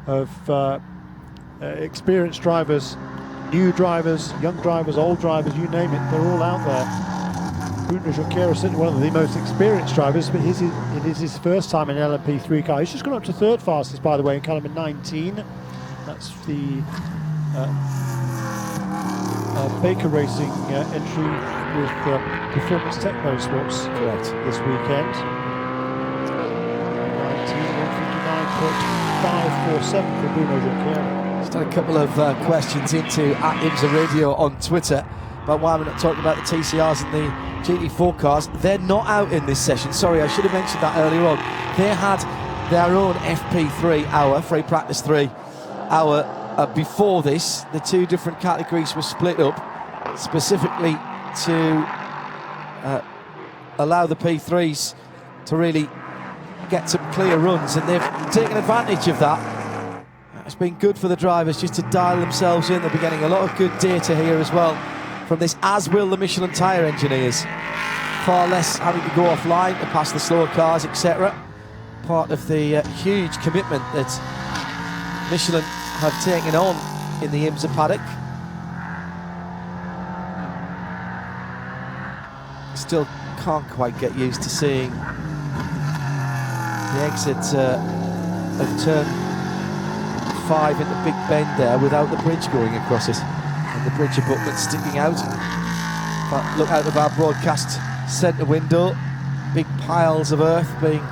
of experienced drivers, new drivers, young drivers, old drivers, you name it, they're all out there. Bruno Junqueira is certainly one of the most experienced drivers, but it is his first time in an LMP3 car. He's just gone up to third fastest, by the way, in car number 19. That's the Baker Racing entry with Performance Tech Motorsports this weekend. 19:59.547 for Bruno Junqueira. Just had a couple of questions into @IMSA Radio on Twitter about why we're not talking about the TCRs and the GT4 cars. They're not out in this session. Sorry, I should have mentioned that earlier on. They had their own FP3 hour, free practice 3 hour, before this. The two different categories were split up specifically to allow the P3s to really get some clear runs, and they've taken advantage of that. It's been good for the drivers just to dial themselves in. They'll be getting a lot of good data here as well from this, as will the Michelin tyre engineers. Far less having to go offline to pass the slower cars, etc. Part of the huge commitment that Michelin have taken on in the IMSA paddock. Still can't quite get used to seeing the exit of turn 5 in the big bend there without the bridge going across it, and the bridge abutment sticking out. But look out of our broadcast centre window, big piles of earth being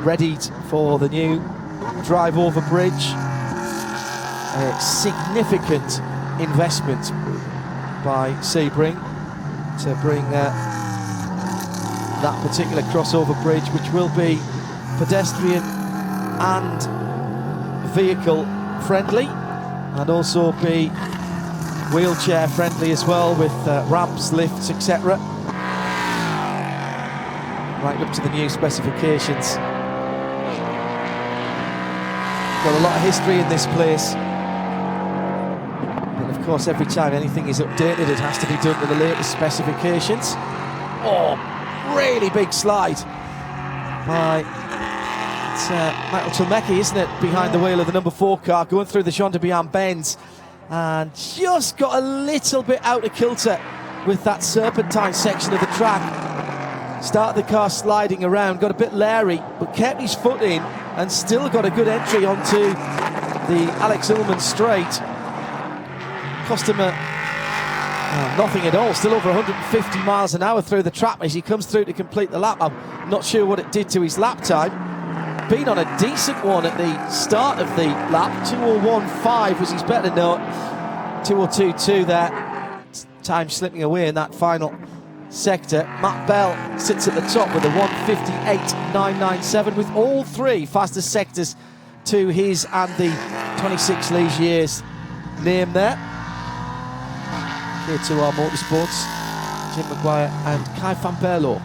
readied for the new drive over bridge. A significant investment by Sebring to bring that particular crossover bridge, which will be pedestrian and vehicle friendly, and also be wheelchair friendly as well, with ramps, lifts, etc. Right up to the new specifications. Got a lot of history in this place. And of course, every time anything is updated, it has to be done to the latest specifications. Oh, really big slide by Michael Tulmecki, isn't it, behind the wheel of the number 4 car, going through the Jean-de-Bihan bends, and just got a little bit out of kilter with that serpentine section of the track. Started the car sliding around, got a bit leery, but kept his foot in and still got a good entry onto the Alex Ullman straight. Cost him nothing at all, still over 150 miles an hour through the trap as he comes through to complete the lap. I'm not sure what it did to his lap time. Been on a decent one at the start of the lap. 2:01.5 was his better note. 2:02.2 there. Time slipping away in that final sector. Matt Bell sits at the top with a 1:58.997, with all 3 fastest sectors to his and the 26 Ligiers name there. Here to our motorsports, Jim Maguire and Kai van Berlo,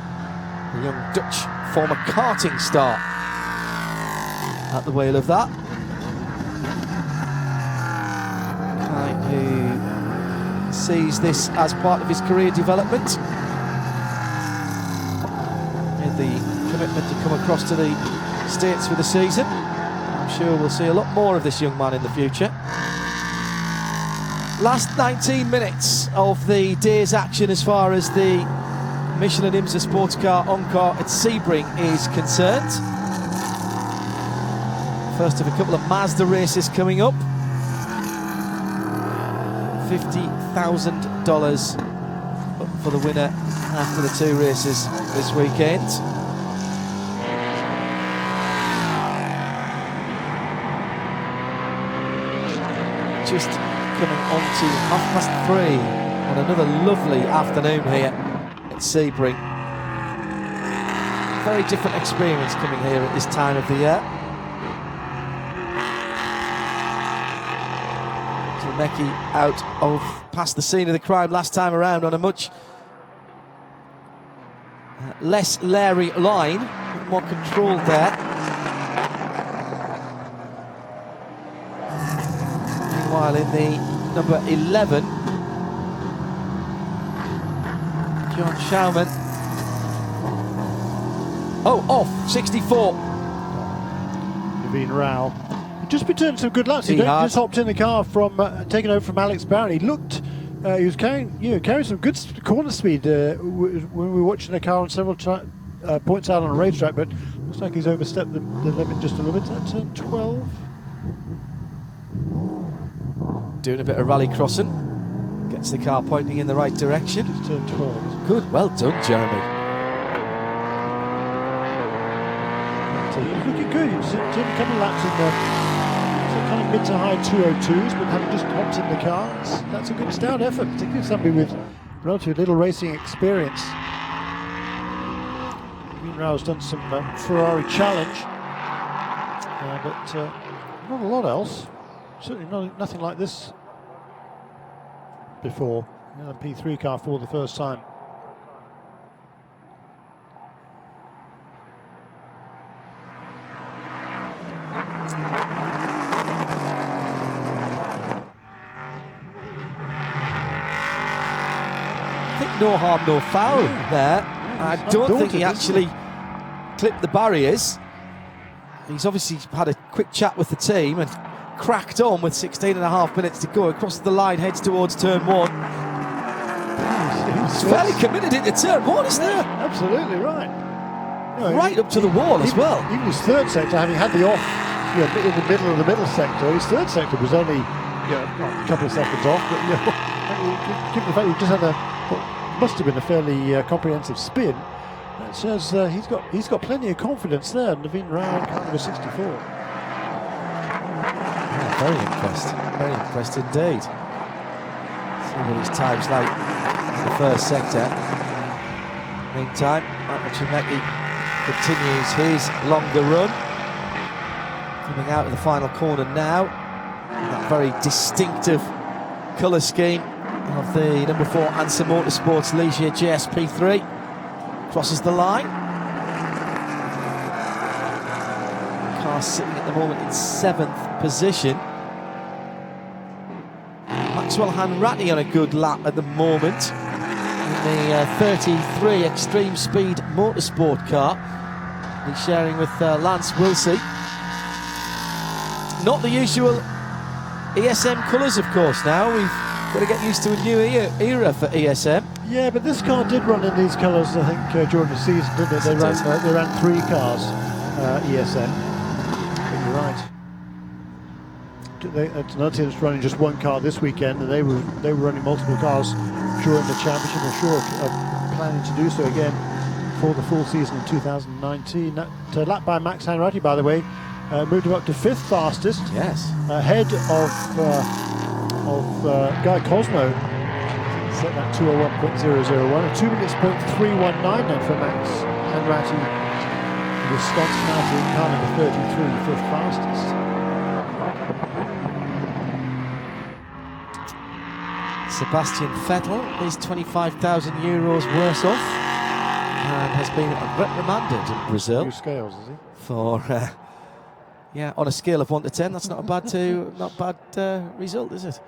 a young Dutch former karting star, at the wheel of that. Kai, who sees this as part of his career development, and the commitment to come across to the States for the season. I'm sure we'll see a lot more of this young man in the future. Last 19 minutes of the day's action as far as the Michelin IMSA Sports Car Encore at Sebring is concerned. First of a couple of Mazda races coming up. $50,000 for the winner after the 2 races this weekend. Just coming on to 3:30 on another lovely afternoon here at Sebring. Very different experience coming here at this time of the year. Tulmecki out of past the scene of the crime last time around on a much less leery line, more controlled there. Meanwhile, in the number 11, John Schaumann. Oh, off 64. Naveen Rao Just been doing some good laps. He just hopped in the car from taking over from Alex Barron. He looked, he was carrying some good corner speed when we were watching the car on several points out on a racetrack. But looks like he's overstepped the limit just a little bit. At 12. Doing a bit of rally crossing. Gets the car pointing in the right direction. Just turned 12. Good, well done, Jeremy. He's looking good. He's doing a couple of laps in the kind of mid to high 202s, but having just hopped in the car, that's a good stout effort, particularly somebody with relatively little racing experience. Rao's done some Ferrari challenge, but not a lot else. Certainly nothing like this before. A P3 car for the first time. I think no harm, no foul there. I don't think he actually clipped the barriers. He's obviously had a quick chat with the team and cracked on with 16.5 minutes to go across the line, heads towards turn 1. He's fairly committed into turn 1, isn't he? Absolutely right. Right up to the wall as well. Even his third sector, having had the off in the middle of the middle sector, his third sector was only a couple of seconds off, but given the fact he just had what must have been a fairly comprehensive spin, that shows he's got plenty of confidence there. Naveen Rao in car number 64. Yeah, very impressed indeed. See what his time's like in the first sector. Meantime, Nathaniel Sparks continues his longer run. Coming out of the final corner now. That very distinctive colour scheme of the number 4 Answer Motorsports Ligier GSP3. Crosses the line. Car sitting at the moment in 7th position. Maxwell Hanratty on a good lap at the moment in the 33 Extreme Speed Motorsport car. He's sharing with Lance Wilsey. Not the usual ESM colours, of course, now. We've got to get used to a new era for ESM. Yeah, but this car did run in these colours, I think, during the season, didn't it? They ran 3 cars, ESM. But you're right. Another team that's running just 1 car this weekend, and they were running multiple cars during the championship. I'm sure planning to do so again for the full season in 2019. That lap by Max Hanratty, by the way, moved him up to 5th fastest. Yes. Ahead of Guy Cosmo. Set that 2:01.001. 2 minutes .319 then for Max Hanratty. Wisconsin out in car number 33, 5th fastest. Sebastian Vettel is €25,000 worse off and has been reprimanded in Brazil. New scales, is he? For on a scale of 1 to 10, that's not a bad result, is it?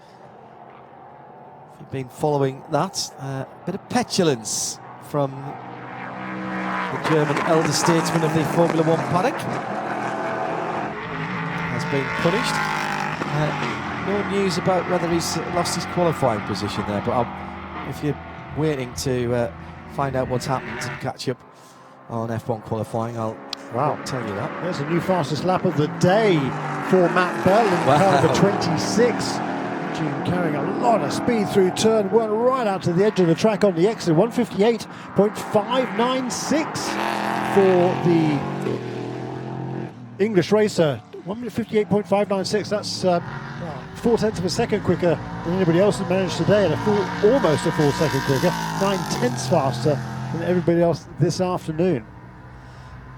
If you've been following that, a bit of petulance from the German elder statesman of the Formula 1 paddock has been punished. No news about whether he's lost his qualifying position there, but if you're waiting to find out what's happened and catch up on F1 qualifying, I'll tell you that. There's a new fastest lap of the day for Matt Bell in car number 26. Carrying a lot of speed through turn 1, right out to the edge of the track on the exit. 158.596 for the English racer. 158.596. That's 4/10 of a second quicker than anybody else has managed today, and almost a full second quicker. 9/10 faster than everybody else this afternoon.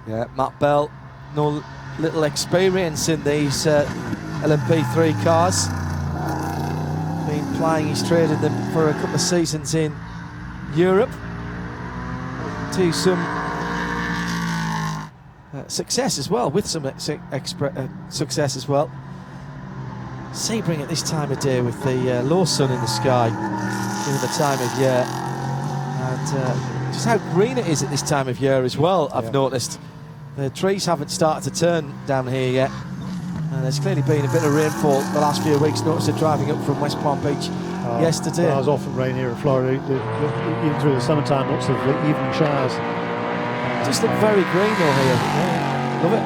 Yeah, Matt Bell, no little experience in these LMP3 cars. Been plying his trade in them for a couple of seasons in Europe. To some success as well, with some success as well. Sebring at this time of day with the low sun in the sky, given the time of year, and just how green it is at this time of year as well. I've noticed the trees haven't started to turn down here yet, And there's clearly been a bit of rainfall the last few weeks. Noticed it driving up from West Palm Beach yesterday. Well, there's often rain here in Florida, even through the summertime, lots of evening showers. Just look very green though here. Love it.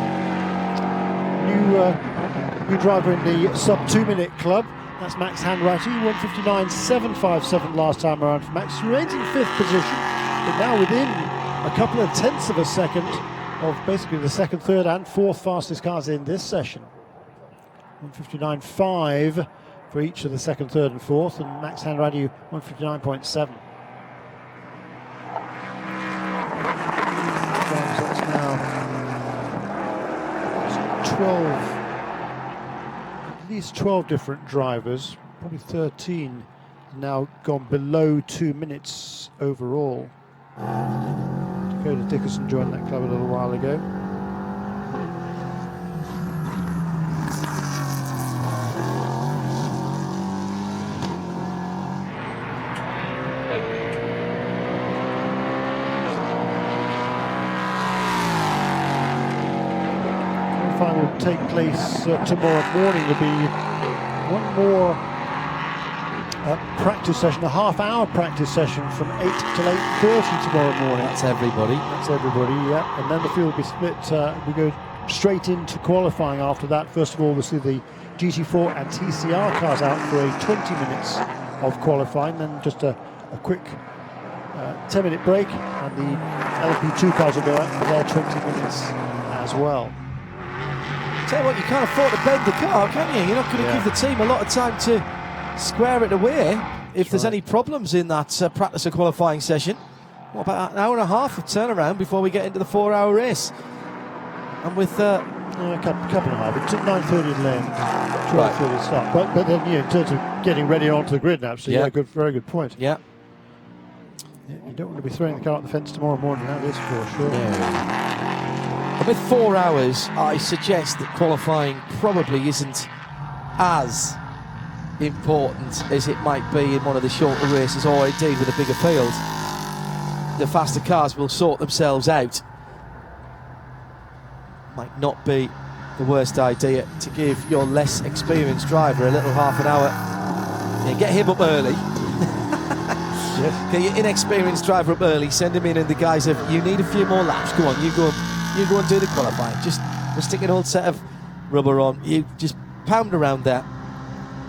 New driver in the sub 2-minute club. That's Max Hanratty, 1:59.757 last time around for Max. He remains in 5th position, but now within a couple of tenths of a second of basically the 2nd, 3rd and 4th fastest cars in this session. 1:59.5 for each of the 2nd, 3rd and 4th, and Max Hanratty 1:59.7. That's now 12. At least 12 different drivers, probably 13 now gone below 2 minutes overall. Dakota Dickerson joined that club a little while ago. Qualifying will take place tomorrow morning. There'll be one more practice session, a half-hour practice session from 8 till 8:30 tomorrow morning. That's everybody. That's everybody, yeah. And then the field will be split. We go straight into qualifying after that. First of all, we'll see the GT4 and TCR cars out for a 20 minutes of qualifying, then just a quick 10-minute break, and the LP2 cars will go out for their 20 minutes as well. Tell you what, you can't afford to bend the car, can you? You're not going to give the team a lot of time to square it away if there's any problems in that practice or qualifying session. What about an hour and a half of turnaround before we get into the 4-hour race? And with a couple and a half. It's at 9:30 at land, 12:30 start. But then, in terms of getting ready onto the grid now, so very good point. Yeah. You don't want to be throwing the car at the fence tomorrow morning, that is for sure. Yeah. And with 4 hours, I suggest that qualifying probably isn't as important as it might be in one of the shorter races, or indeed with a bigger field. The faster cars will sort themselves out. Might not be the worst idea to give your less experienced driver a little half an hour. Yeah, get him up early. Yes. Get your inexperienced driver up early, send him in the guise of, you need a few more laps, go on, you go and do the qualifying. We'll stick an old set of rubber on, you just pound around there.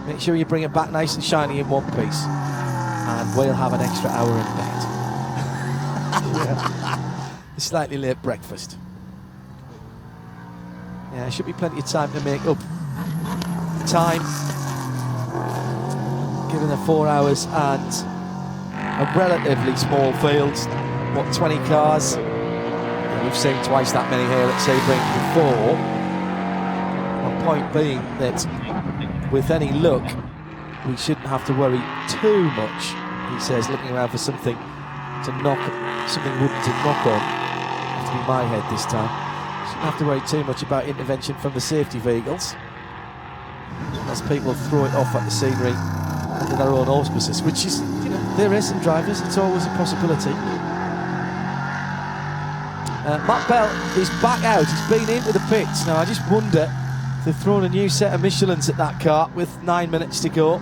Make sure you bring it back nice and shiny in one piece, and we'll have an extra hour in bed. A slightly late breakfast. Yeah, there should be plenty of time to make up time, given the 4 hours and a relatively small field. What, 20 cars? And we've seen twice that many here at Sebring before. My point being that with any luck, we shouldn't have to worry too much, he says, looking around for something wooden to knock on. Have to be my head this time. Shouldn't have to worry too much about intervention from the safety vehicles, as people throw it off at the scenery under their own auspices, which is, they're racing drivers, it's always a possibility. Matt Bell is back out, he's been into the pits. Now I just wonder if they've thrown a new set of Michelins at that car with 9 minutes to go.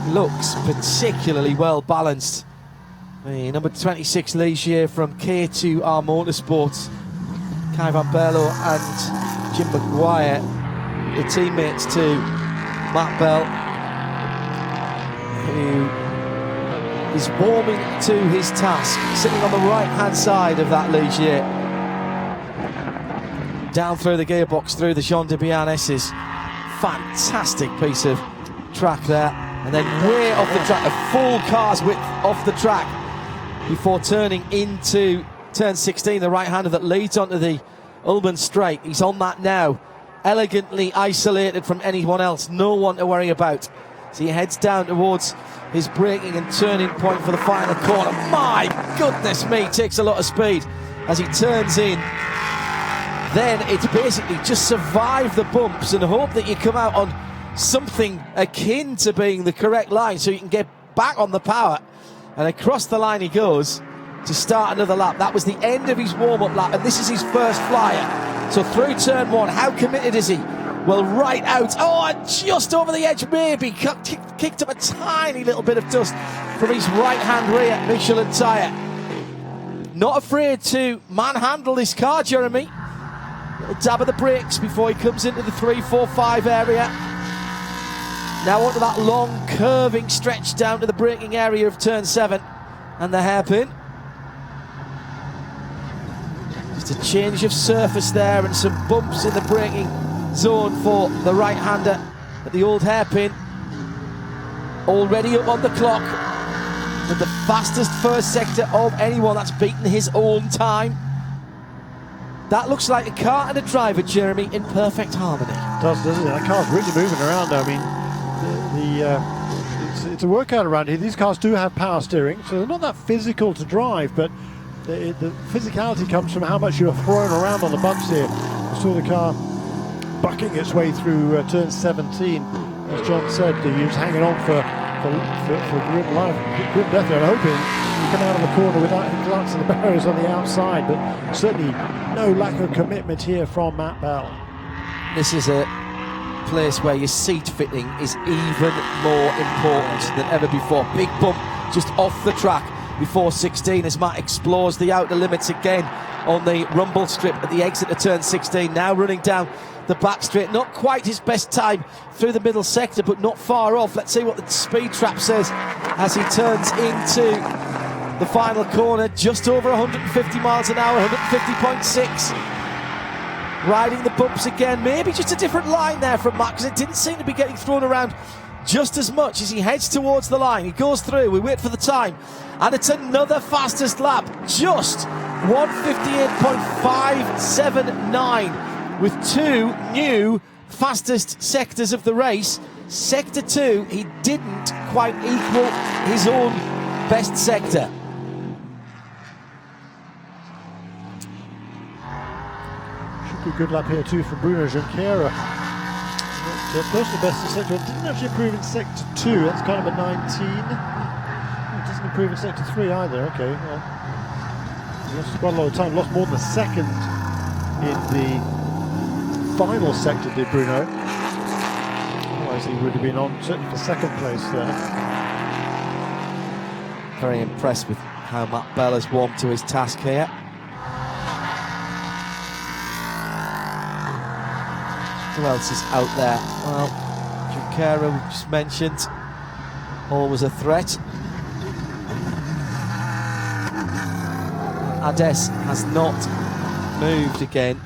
Looks particularly well balanced. The number 26 Ligier from K2R Motorsports, Kai Van Berlo and Jim Maguire, the teammates to Matt Bell, who is warming to his task, sitting on the right-hand side of that Ligier. Down through the gearbox, through the Jean de Bian S's. Fantastic piece of track there. And then way off the track, a full car's width off the track before turning into turn 16, the right-hander that leads onto the Ulman Straight. He's on that now, elegantly isolated from anyone else, no one to worry about. So he heads down towards his braking and turning point for the final corner. My goodness me, takes a lot of speed as he turns in. Then it's basically just survive the bumps and hope that you come out on something akin to being the correct line so you can get back on the power. And across the line he goes. to start another lap. That was the end of his warm-up lap, and this is his first flyer. So through turn one, how committed is he? Well, right out. Oh, and just over the edge, maybe. Kicked up a tiny little bit of dust from his right-hand rear Michelin tyre. Not afraid to manhandle this car, Jeremy. Little dab of the brakes before he comes into the 3, 4, 5 area. Now onto that long curving stretch down to the braking area of turn 7 and the hairpin. Just a change of surface there and some bumps in the braking zone for the right-hander at the old hairpin. Already up on the clock with the fastest first sector of anyone. That's beaten his own time. That looks like a car and a driver, Jeremy, in perfect harmony. It does, doesn't it? That car's really moving around. I mean, it's a workout around here. These cars do have power steering, so they're not that physical to drive, but the physicality comes from how much you're thrown around on the bumps here. I saw the car bucking its way through turn 17. As John said, he was hanging on for grim life, grim death. I'm hoping you come out of the corner without glancing the barriers on the outside, but certainly no lack of commitment here from Matt Bell. This is a place where your seat fitting is even more important than ever before. Big bump just off the track before 16 as Matt explores the outer limits again on the rumble strip at the exit of turn 16. Now running down the back straight, not quite his best time through the middle sector, but not far off. Let's see what the speed trap says as he turns into the final corner. Just over 150 miles an hour, 150.6. Riding the bumps again, maybe just a different line there from Matt, because it didn't seem to be getting thrown around just as much as he heads towards the line. He goes through, we wait for the time, and it's another fastest lap, just 158.579, with two new fastest sectors of the race. Sector 2, he didn't quite equal his own best sector. Should be a good lap here too for Bruno Junqueira. Personal best in sector 1, didn't actually improve in sector 2, that's kind of a 19. It doesn't improve in sector 3 either, okay. Well, he lost quite a lot of time, lost more than a second in the final sector, did Bruno. Otherwise he would have been on certainly for second place there. Very impressed with how Matt Bell has warmed to his task here. Who else is out there? Well, Junqueira, we just mentioned, always a threat. Ades has not moved again.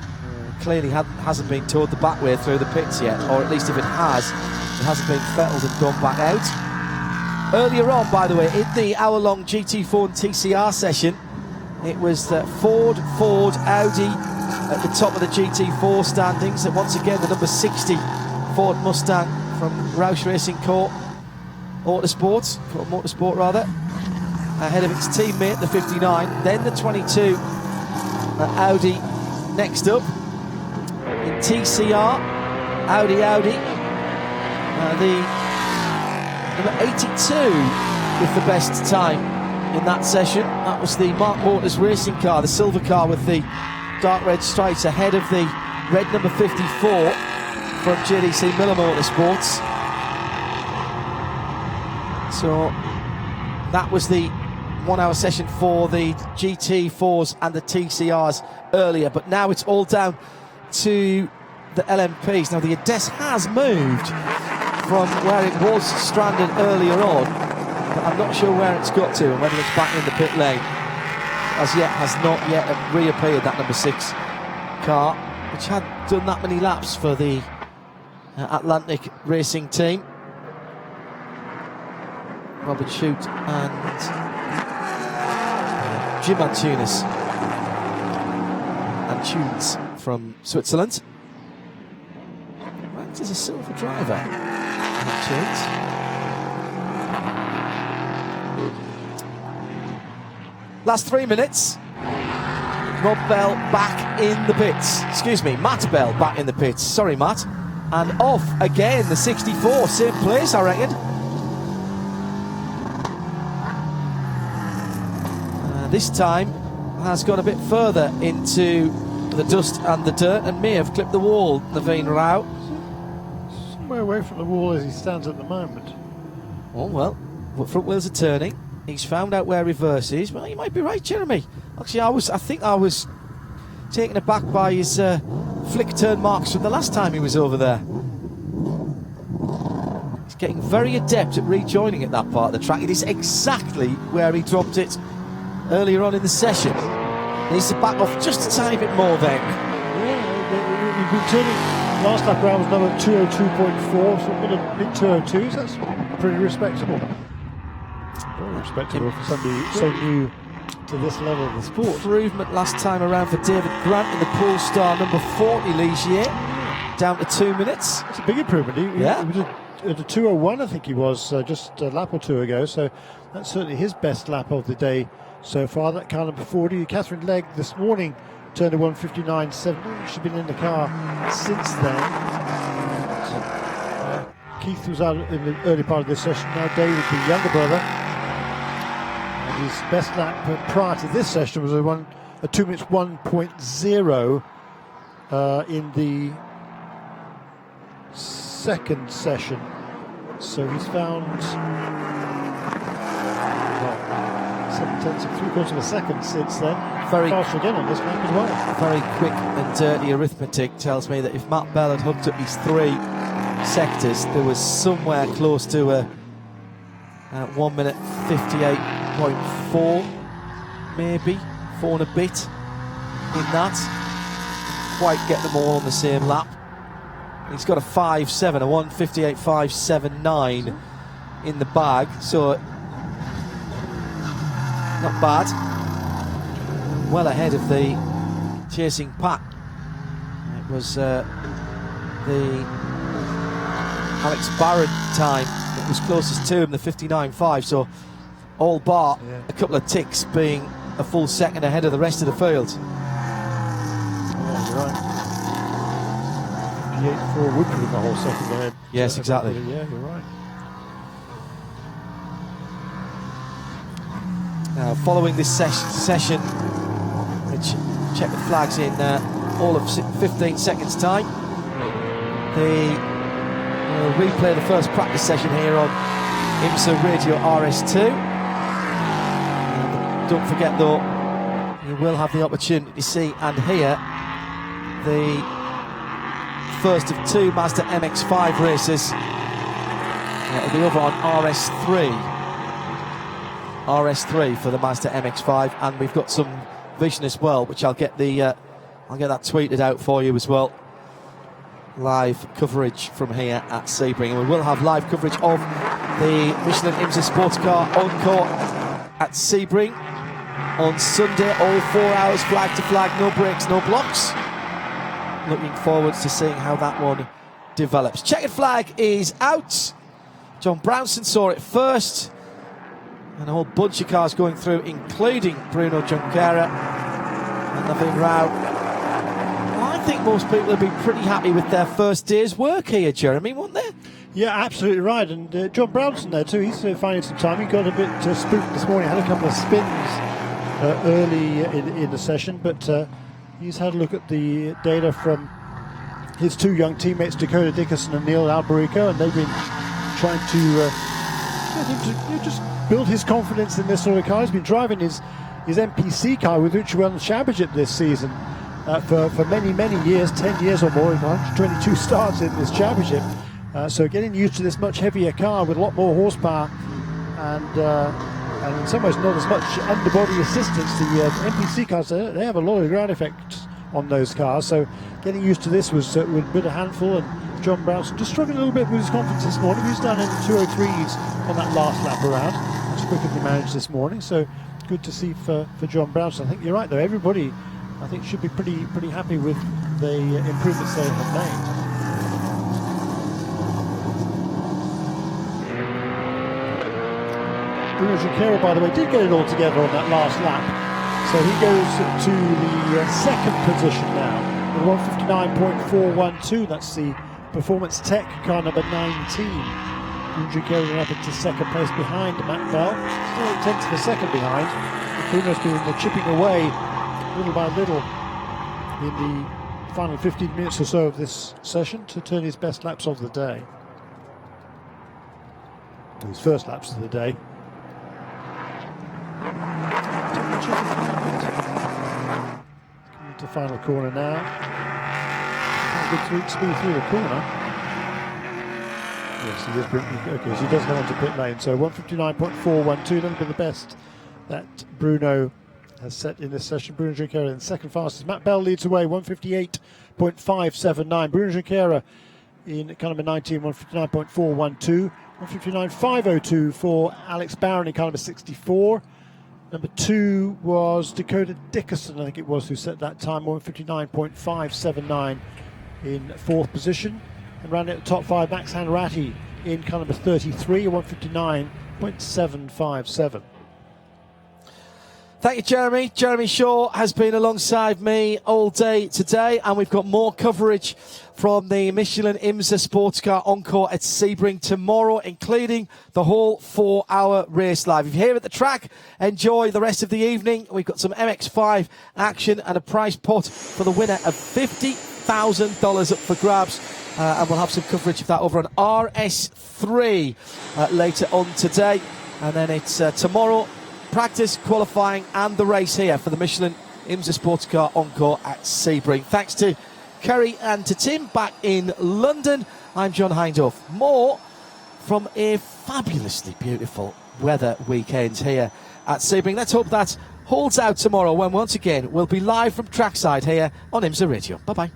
Clearly hasn't been towed the back way through the pits yet, or at least if it hasn't been fettled and gone back out. Earlier on, by the way, in the hour-long GT4 and TCR session, it was Ford, Audi at the top of the GT4 standings, and once again the number 60 Ford Mustang from Roush Racing Court Motorsport rather, ahead of its teammate the 59, then the 22 Audi next up. In TCR, Audi, the number 82 with the best time in that session. That was the Mark Motors racing car, the silver car with the dark red stripes, ahead of the red number 54 from JDC Miller Motorsports. So that was the 1 hour session for the GT4s and the TCRs earlier, but now it's all down to the LMPs. Now the Ades has moved from where it was stranded earlier on, but I'm not sure where it's got to and whether it's back in the pit lane. As yet has not yet reappeared, that number 6 car, which had done that many laps for the Atlantic Racing team. Robin Shute and Jim Antunes and Tunes from Switzerland. Ranked as a silver driver. Last 3 minutes. Rob Bell back in the pits. Excuse me, Matt Bell back in the pits. Sorry, Matt. And off again, the 64. Same place, I reckon. And this time has gone a bit further into the dust and the dirt and may have clipped the wall, Naveen Rao. Somewhere away from the wall as he stands at the moment. Oh, well, front wheels are turning. He's found out where reverse is. Well, you might be right, Jeremy. Actually, I think I was taken aback by his flick turn marks from the last time he was over there. He's getting very adept at rejoining at that part of the track. It is exactly where he dropped it earlier on in the session. Needs to back off just a tiny bit more then. Yeah, he's been turning. Last lap round was number 202.4, so a bit of mid-202s. That's pretty respectable. Very respectable for somebody so new to this level of the sport. Improvement last time around for David Grant in the Polestar number 40 Ligier, down to 2 minutes. It's a big improvement. He was at a 2:01, I think he was just a lap or two ago. So that's certainly his best lap of the day so far. That car number 40, Catherine Legg, this morning turned a 1:59.7. She's been in the car since then. Keith was out in the early part of this session. Now David, the younger brother, and his best lap prior to this session was a 2 minutes 1.0 in the second session. So he's found 7/10 of 3/4 of a second since then. Very fast again on this lap as well. Very quick and dirty arithmetic tells me that if Matt Bell had hooked up his 3 sectors, there was somewhere close to a 1 minute 58.4, maybe 4 and a bit in that. Quite get them all on the same lap. He's got a 5.7, a 1:58.579 in the bag, so not bad. Well ahead of the chasing pack. It was the Alex Barron time that was closest to him, the 59.5, so all bar a couple of ticks being a full second ahead of the rest of the field. Yeah, you're right. 58.4 would be the whole second ahead. Yes, exactly. Yeah, you're right. Now, following this session, which check the flags in all of 15 seconds time, we'll replay the first practice session here on IMSA Radio RS2. Don't forget though, you will have the opportunity to see and hear the first of 2 Mazda MX-5 races. It'll be over on RS3 for the Mazda MX-5, and we've got some vision as well, which I'll get that tweeted out for you as well. Live coverage from here at Sebring, and we will have live coverage of the Michelin IMSA Sports Car Encore at Sebring on Sunday, all 4 hours, flag to flag, no breaks, no blocks. Looking forward to seeing how that one develops. Checkered flag is out. John Brownson saw it first, and a whole bunch of cars going through, including Bruno Junqueira and Naveen Rao. I think most people would be pretty happy with their first day's work here, Jeremy, wouldn't they? Yeah, absolutely right. And John Brownson there too, he's finding some time. He got a bit spooked this morning, had a couple of spins early in the session, but he's had a look at the data from his 2 young teammates, Dakota Dickerson and Neil Alberico, and they've been trying to just build his confidence in this sort of car. He's been driving his MPC car with which he won the championship this season for many, many years, 10 years or more, 122 starts in this championship. So getting used to this much heavier car with a lot more horsepower and in some ways not as much underbody assistance. The MPC cars, they have a lot of ground effects on those cars, so getting used to this was a bit of a handful. And John Brownson just struggling a little bit with his confidence this morning. He was down in the 203s on that last lap around. That's quicker than he managed this morning, so good to see for John Brownson. I think you're right though, everybody I think should be pretty happy with the improvements they have made. Bruno Junqueira, by the way, did get it all together on that last lap. So he goes to the second position now with 1:59.412. That's the Performance Tech car number 19. Bruno Junqueira up into second place behind Matt Bell. Still 8 tenths of a second behind. Bruno's been chipping away little by little in the final 15 minutes or so of this session to turn his best laps of the day. His first laps of the day. Coming into final corner now. Good speed through the corner. Yes, he is. Okay, so he does go onto pit lane. So 159.412, a little bit the best that Bruno has set in this session. Bruno Junqueira in second fastest. Matt Bell leads away, 158.579. Bruno Junqueira in car number 19, 159.412. 159.502 for Alex Barron in car number 64. Number 2 was Dakota Dickerson, I think it was, who set that time, 159.579 in fourth position. And round at the top 5, Max Hanratty in car number 33, 159.757. Thank you, Jeremy. Jeremy Shaw has been alongside me all day today, and we've got more coverage from the Michelin IMSA Sports Car Encore at Sebring tomorrow, including the whole 4-hour race live. If you're here at the track, enjoy the rest of the evening. We've got some MX-5 action and a prize pot for the winner of $50,000 up for grabs. And we'll have some coverage of that over on RS3 later on today. And then it's tomorrow, practice, qualifying and the race here for the Michelin IMSA Sports Car Encore at Sebring. Thanks to Kerry and to Tim back in London. I'm John Hindhaugh. More from a fabulously beautiful weather weekend here at Sebring. Let's hope that holds out tomorrow when once again we'll be live from trackside here on IMSA Radio. Bye-bye.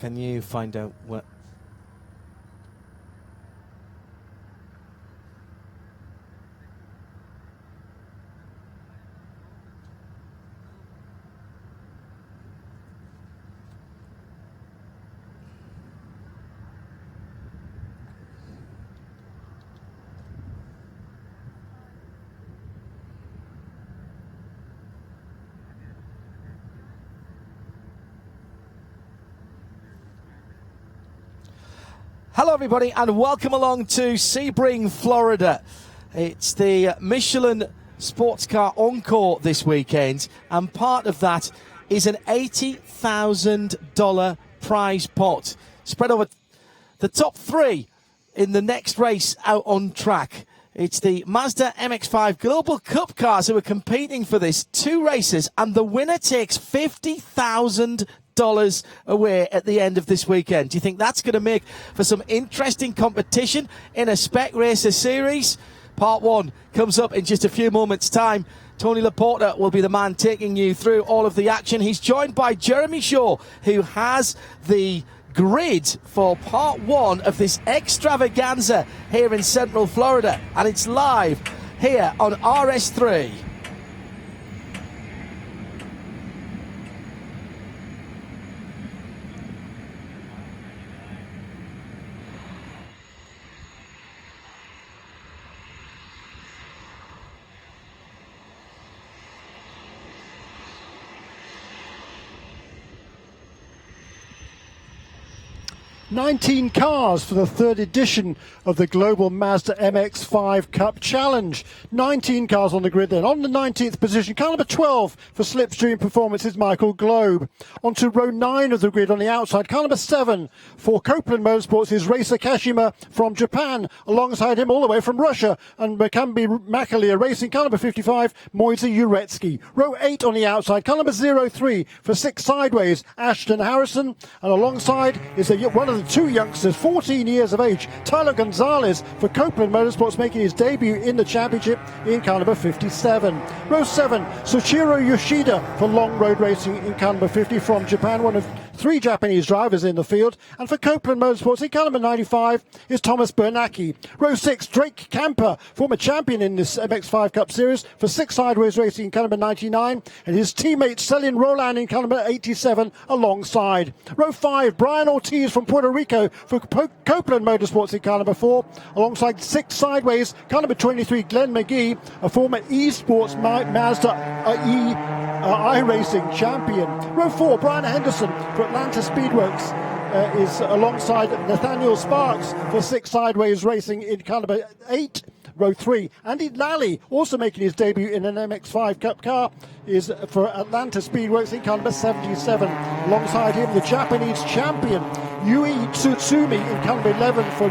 Can you find out what? Hello, everybody, and welcome along to Sebring, Florida. It's the Michelin Sports Car Encore this weekend, and part of that is an $80,000 prize pot spread over the top three in the next race out on track. It's the Mazda MX-5 Global Cup cars who are competing for this. 2 races, and the winner takes $50,000 away at the end of this weekend. Do you think that's going to make for some interesting competition in a Spec Racer series? Part 1 comes up in just a few moments' time. Tony Laporta will be the man taking you through all of the action. He's joined by Jeremy Shaw, who has the grid for part 1 of this extravaganza here in Central Florida, and it's live here on RS3. 19 cars for the 3rd edition of the Global Mazda MX-5 Cup Challenge. 19 cars on the grid then. On the 19th position, car number 12 for Slipstream Performance is Michael Globe. On to row 9 of the grid on the outside, car number 7 for Copeland Motorsports is Racer Kashima from Japan. Alongside him all the way from Russia and Makambi Makalia Racing, car number 55, Moise Uretsky. Row 8 on the outside, car number 03 for 6 Sideways, Ashton Harrison. And alongside is one of the 2 youngsters, 14 years of age, Tyler Gonzalez for Copeland Motorsports, making his debut in the championship in car number 57. Row 7, Soichiro Yoshida for Long Road Racing in car number 50 from Japan, one of 3 Japanese drivers in the field. And for Copeland Motorsports in car number 95 is Thomas Bernacki. Row 6, Drake Camper, former champion in this MX-5 Cup Series for 6 Sideways Racing in car number 99, and his teammate Celine Roland in car number 87 alongside. Row 5, Brian Ortiz from Puerto Rico for Copeland Motorsports in car number 4, alongside 6 Sideways, car number 23, Glenn McGee, a former eSports Mazda iRacing champion. Row 4, Brian Henderson for Atlanta Speedworks is alongside Nathaniel Sparks for 6 Sideways Racing in car number 8. Row 3, Andy Lally, also making his debut in an MX-5 Cup car, is for Atlanta Speedworks in car number 77. Alongside him, the Japanese champion, Yui Tsutsumi in car number 11 for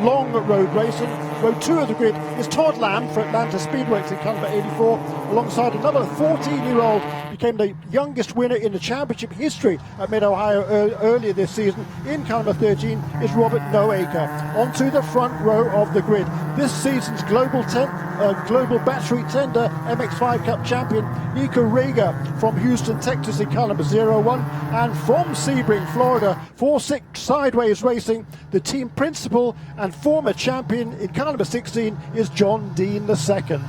Long Road Racing. Row 2 of the grid is Todd Lamb for Atlanta Speedworks in car number 84. Alongside another 14-year-old, became the youngest winner in the championship history at Mid-Ohio earlier this season in car number 13 is Robert Noaker. Onto the front row of the grid, this season's Global Battery Tender MX-5 Cup champion Nico Rega from Houston, Texas in car number 01, and from Sebring, Florida for 6 Sideways Racing, the team principal and former champion in car number 16 is John Dean II.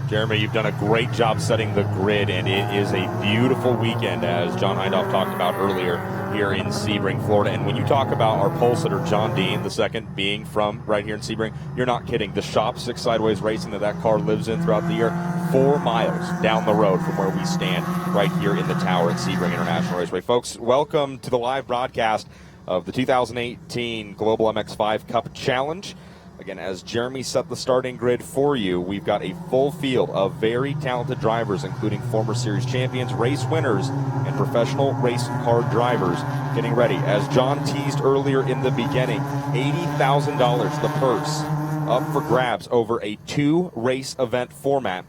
Jeremy, you've done a great job setting the grid, and it is a beautiful weekend, as John Hindhoff talked about earlier here in Sebring, Florida. And when you talk about our pole sitter, John Dean II, being from right here in Sebring, you're not kidding. The shop, 6 Sideways Racing, that car lives in throughout the year, 4 miles down the road from where we stand right here in the tower at Sebring International Raceway. Folks, welcome to the live broadcast of the 2018 Global MX-5 Cup Challenge. Again, as Jeremy set the starting grid for you, we've got a full field of very talented drivers, including former series champions, race winners, and professional race car drivers getting ready. As John teased earlier in the beginning, $80,000, the purse, up for grabs over a 2-race event format.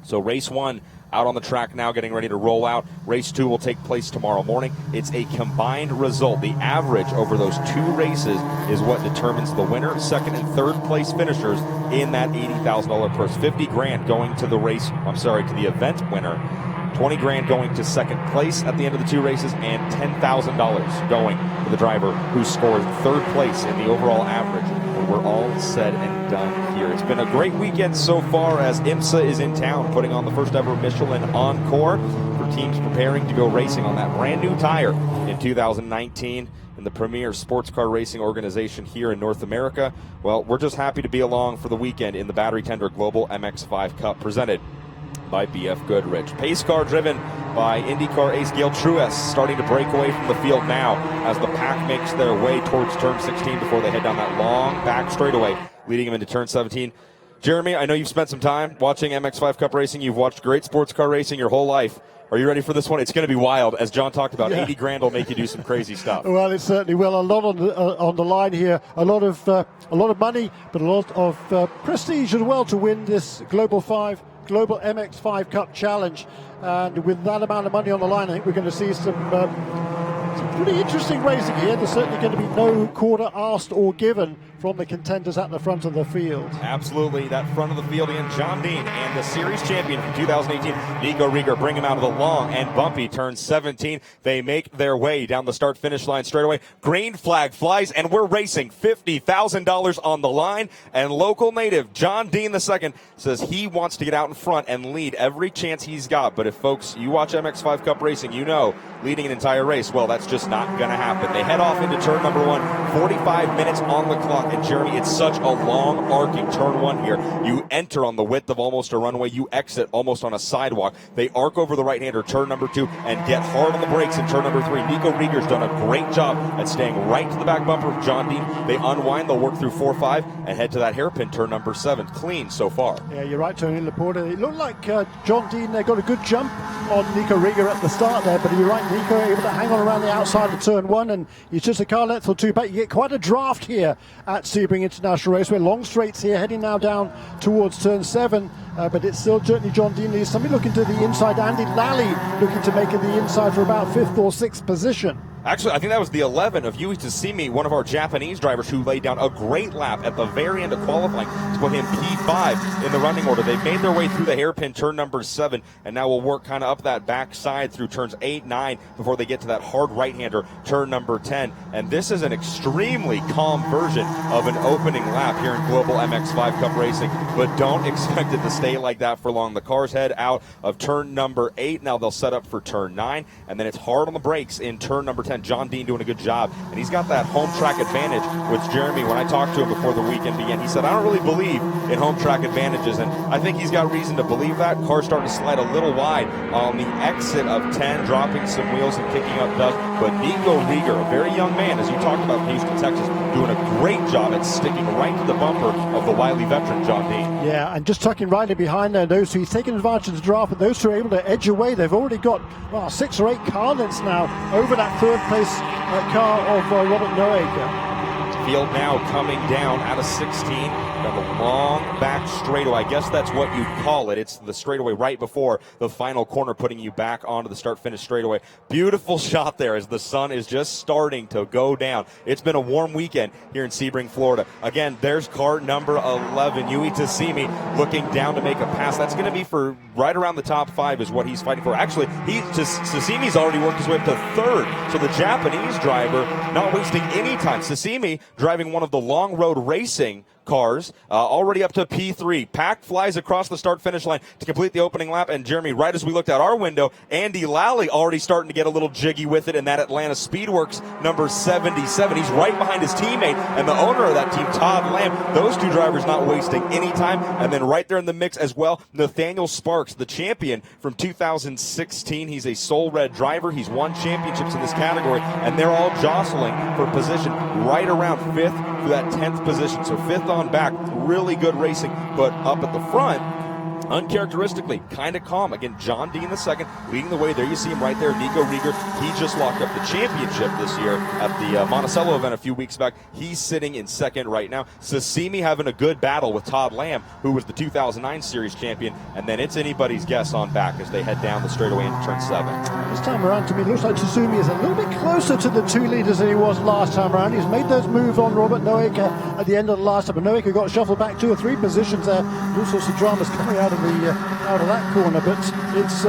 So race 1 out on the track now, getting ready to roll out. Race 2 will take place tomorrow morning. It's a combined result. The average over those 2 races is what determines the winner, second and third place finishers in that $80,000 purse. $50,000 going to the event winner. 20 grand going to second place at the end of the 2 races, and $10,000 going to the driver who scored 3rd place in the overall average. And we're all said and done here. It's been a great weekend so far, as IMSA is in town putting on the first ever Michelin Encore for teams preparing to go racing on that brand new tire in 2019. And the premier sports car racing organization here in North America. Well, we're just happy to be along for the weekend in the Battery Tender Global MX-5 Cup, presented by BF Goodrich. Pace car driven by IndyCar ace Gail Truess, starting to break away from the field now as the pack makes their way towards turn 16 before they head down that long back straightaway, leading them into turn 17. Jeremy, I know you've spent some time watching MX-5 Cup racing. You've watched great sports car racing your whole life. Are you ready for this one? It's going to be wild. As John talked about, 80 grand will make you do some crazy stuff. Well, it certainly will. A lot on the line here. A lot of money, but a lot of prestige as well to win this Global MX-5 Cup Challenge. And with that amount of money on the line, I think we're going to see some pretty interesting racing here. There's certainly going to be no quarter asked or given from the contenders at the front of the field. Absolutely, that front of the field again, John Dean and the series champion from 2018, Nico Rieger, bring him out of the long and bumpy turn 17. They make their way down the start-finish line straightaway. Green flag flies, and we're racing. $50,000 on the line, and local native John Dean II says he wants to get out in front and lead every chance he's got. But if, folks, you watch MX-5 Cup racing, you know leading an entire race, well, that's just not going to happen. They head off into turn number 1, 45 minutes on the clock. And Jeremy, it's such a long arcing turn 1 here. You enter on the width of almost a runway. You exit almost on a sidewalk. They arc over the right-hander, turn number 2, and get hard on the brakes in turn number 3. Nico Rieger's done a great job at staying right to the back bumper of John Dean. They unwind, they'll work through 4-5, and head to that hairpin turn number 7. Clean so far. Yeah, you're right, Tony Laporte. It looked like John Dean got a good jump on Nico Rieger at the start there, but you're right, Nico able to hang on around the outside of turn 1, and he's just a car length or 2 back. You get quite a draft here at Sebring International Raceway. Long straights here, heading now down towards turn 7, but it's still certainly John Dean leads. Somebody looking to the inside. Andy Lally looking to make it the inside for about 5th or 6th position. Actually, I think that was the 11 of Yui Tasimi, one of our Japanese drivers, who laid down a great lap at the very end of qualifying to put him P5 in the running order. They've made their way through the hairpin turn number 7, and now we'll work kind of up that backside through turns 8, 9 before they get to that hard right-hander, turn number 10. And this is an extremely calm version of an opening lap here in Global MX-5 Cup Racing, but don't expect it to stay like that for long. The cars head out of turn number 8. Now they'll set up for turn 9, and then it's hard on the brakes in turn number 10. John Dean doing a good job, and he's got that home track advantage, which Jeremy, when I talked to him before the weekend began, he said, I don't really believe in home track advantages, and I think he's got reason to believe that. Car's starting to slide a little wide on the exit of 10, dropping some wheels and kicking up dust, but Nico Rieger, a very young man, as you talked about, Houston, Texas, doing a great job at sticking right to the bumper of the wily veteran John Dean. Yeah, and just tucking right in behind there, those two, he's taking advantage of the draft, but those two are able to edge away. They've already got 6 or 8 car lengths now over that 3rd place car of Robert Noaker. Field now coming down out of 16 down the long back straightaway. I guess that's what you'd call it. It's the straightaway right before the final corner, putting you back onto the start-finish straightaway. Beautiful shot there as the sun is just starting to go down. It's been a warm weekend here in Sebring, Florida. Again, there's car number 11, Yui Tasimi, looking down to make a pass. That's going to be for right around the top 5 is what he's fighting for. Actually, Tasimi's already worked his way up to 3rd, so the Japanese driver not wasting any time. Tasimi driving one of the long road racing cars, already up to P3. Pack flies across the start-finish line to complete the opening lap, and Jeremy, right as we looked out our window, Andy Lally already starting to get a little jiggy with it in that Atlanta Speedworks number 77. He's right behind his teammate and the owner of that team, Todd Lamb. Those two drivers not wasting any time, and then right there in the mix as well, Nathaniel Sparks, the champion from 2016. He's a Soul Red driver. He's won championships in this category, and they're all jostling for position right around 5th to that 10th position. So 5th on back, really good racing, but up at the front, uncharacteristically, kind of calm. Again, John Dean II leading the way. There you see him right there. Nico Rieger, he just locked up the championship this year at the Monticello event a few weeks back. He's sitting in 2nd right now. Sasimi having a good battle with Todd Lamb, who was the 2009 series champion, and then it's anybody's guess on back as they head down the straightaway into turn 7. This time around, to me, it looks like Tsumi is a little bit closer to the 2 leaders than he was last time around. He's made those moves on Robert Noaker at the end of the last time, but Noaker got shuffled back 2 or 3 positions there. All sorts of dramas coming out of that corner, but it's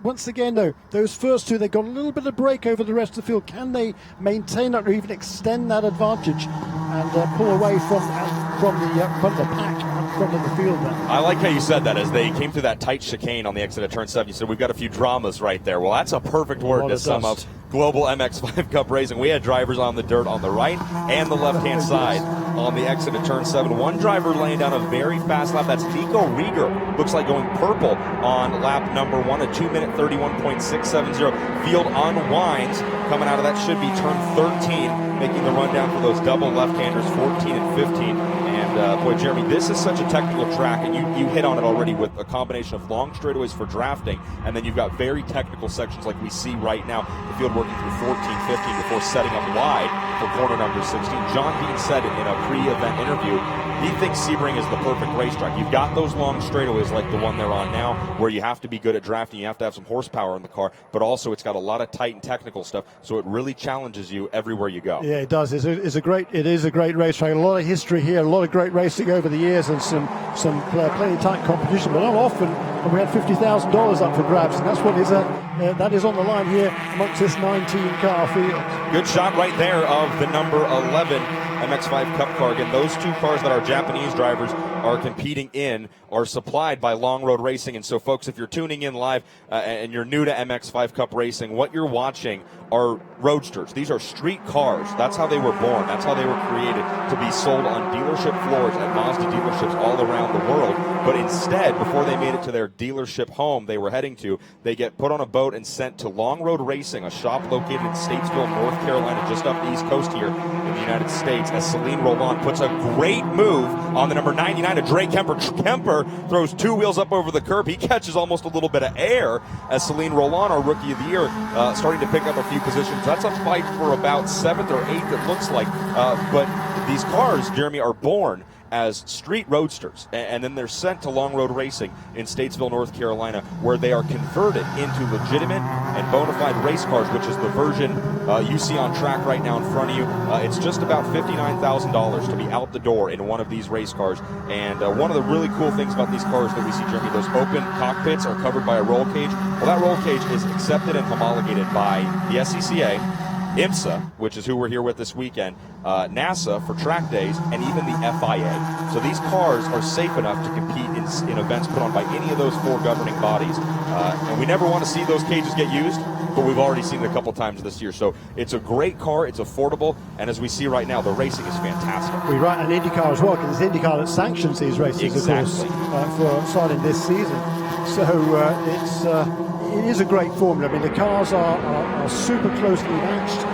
once again, though, those first two, they got a little bit of break over the rest of the field. Can they maintain that or even extend that advantage and pull away from the front of the pack and front of the field then? I like how you said that as they came through that tight chicane on the exit of turn 7. You said we've got a few dramas right there. Well, that's a perfect word to sum up global MX-5 Cup racing. We had drivers on the dirt on the right and the left-hand side on the exit of turn 7. One driver laying down a very fast lap. That's Nico Rieger. Looks like going purple on lap number 1, a 2-minute 31.670. Field unwinds. Coming out of that should be turn 13, making the rundown for those double left-handers, 14 and 15. And boy, Jeremy, this is such a technical track, and you hit on it already with a combination of long straightaways for drafting, and then you've got very technical sections like we see right now, the field working through 14, 15 before setting up wide for corner number 16. John Dean said it in a pre-event interview. He thinks Sebring is the perfect racetrack. You've got those long straightaways like the one they're on now, where you have to be good at drafting, you have to have some horsepower in the car, but also it's got a lot of tight and technical stuff, so it really challenges you everywhere you go. Yeah, it does. It is a great racetrack. A lot of history here, a lot of great racing over the years, and some plenty tight competition. But not often, and we had $50,000 up for grabs, and that's what that is on the line here amongst this 19-car field. Good shot right there of the number 11 MX-5 Cup car. Again, those two cars that our Japanese drivers are competing in are supplied by Long Road Racing. And so, folks, if you're tuning in live and you're new to MX-5 Cup racing, what you're watching are roadsters. These are street cars. That's how they were born. That's how they were created, to be sold on dealership floors at Mazda dealerships all around the world. But instead, before they made it to their dealership home they were heading to, they get put on a boat and sent to Long Road Racing, a shop located in Statesville, North Carolina, just up the East Coast here in the United States, as Celine Roland puts a great move on the number 99 of Dre Kemper. Kemper throws two wheels up over the curb. He catches almost a little bit of air as Celine Roland, our Rookie of the Year, starting to pick up a few positions. That's a fight for about 7th or 8th, it looks like. But these cars, Jeremy, are born as street roadsters, and then they're sent to Long Road Racing in Statesville, North Carolina, where they are converted into legitimate and bona fide race cars, which is the version you see on track right now in front of you. It's just about $59,000 to be out the door in one of these race cars. And one of the really cool things about these cars that we see, Jeremy, those open cockpits are covered by a roll cage. Well, that roll cage is accepted and homologated by the SCCA, IMSA, which is who we're here with this weekend, NASA for track days, and even the FIA. So these cars are safe enough to compete in events put on by any of those four governing bodies. And we never want to see those cages get used, but we've already seen it a couple times this year. So it's a great car, it's affordable, and as we see right now, the racing is fantastic. We run an IndyCar as well, because it's IndyCar that sanctions these races, exactly, of course, for starting this season. So it is a great formula. I mean, the cars are super closely matched.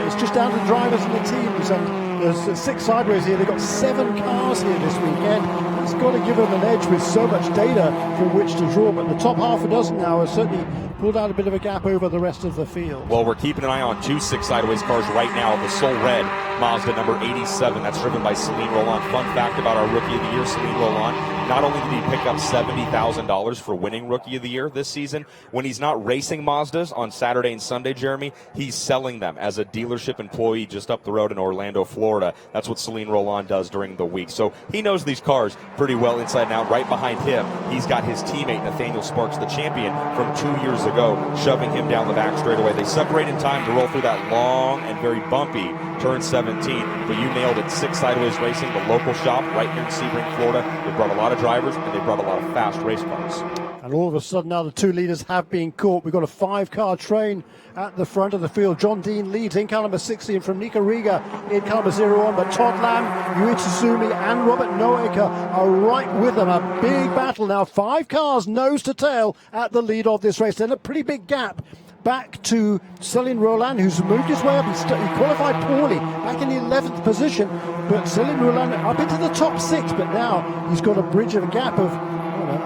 It's just down to the drivers and the teams, and there's 6 sideways here. They've got 7 cars here this weekend. It's got to give them an edge with so much data from which to draw, but the top half a dozen now has certainly pulled out a bit of a gap over the rest of the field. Well, we're keeping an eye on 2 6 sideways cars right now. The Soul Red Mazda number 87, that's driven by Celine Roland. Fun fact about our Rookie of the Year, Celine Roland, not only did he pick up $70,000 for winning Rookie of the Year this season, when he's not racing Mazdas on Saturday and Sunday, Jeremy, he's selling them as a dealership employee just up the road in Orlando, Florida. That's what Celine Roland does during the week. So he knows these cars pretty well inside and out. Right behind him, he's got his teammate, Nathaniel Sparks, the champion from 2 years ago, shoving him down the back straightaway. They separate in time to roll through that long and very bumpy turn 17. But you nailed it. 6 Sideways Racing, the local shop right here in Sebring, Florida. They brought a lot of drivers, and they brought a lot of fast race cars. And all of a sudden now the 2 leaders have been caught. We've got a 5-car train at the front of the field. John Dean leads in car number 16 from Nico Riga in car number 01. But Todd Lamb, Yuichi Sumi and Robert Noeka are right with them. A big battle now. 5 cars nose to tail at the lead of this race. Then a pretty big gap back to Celine Roland, who's moved his way up. He qualified poorly, back in the 11th position. But Celine Roland up into the top 6, but now he's got a bridge of a gap of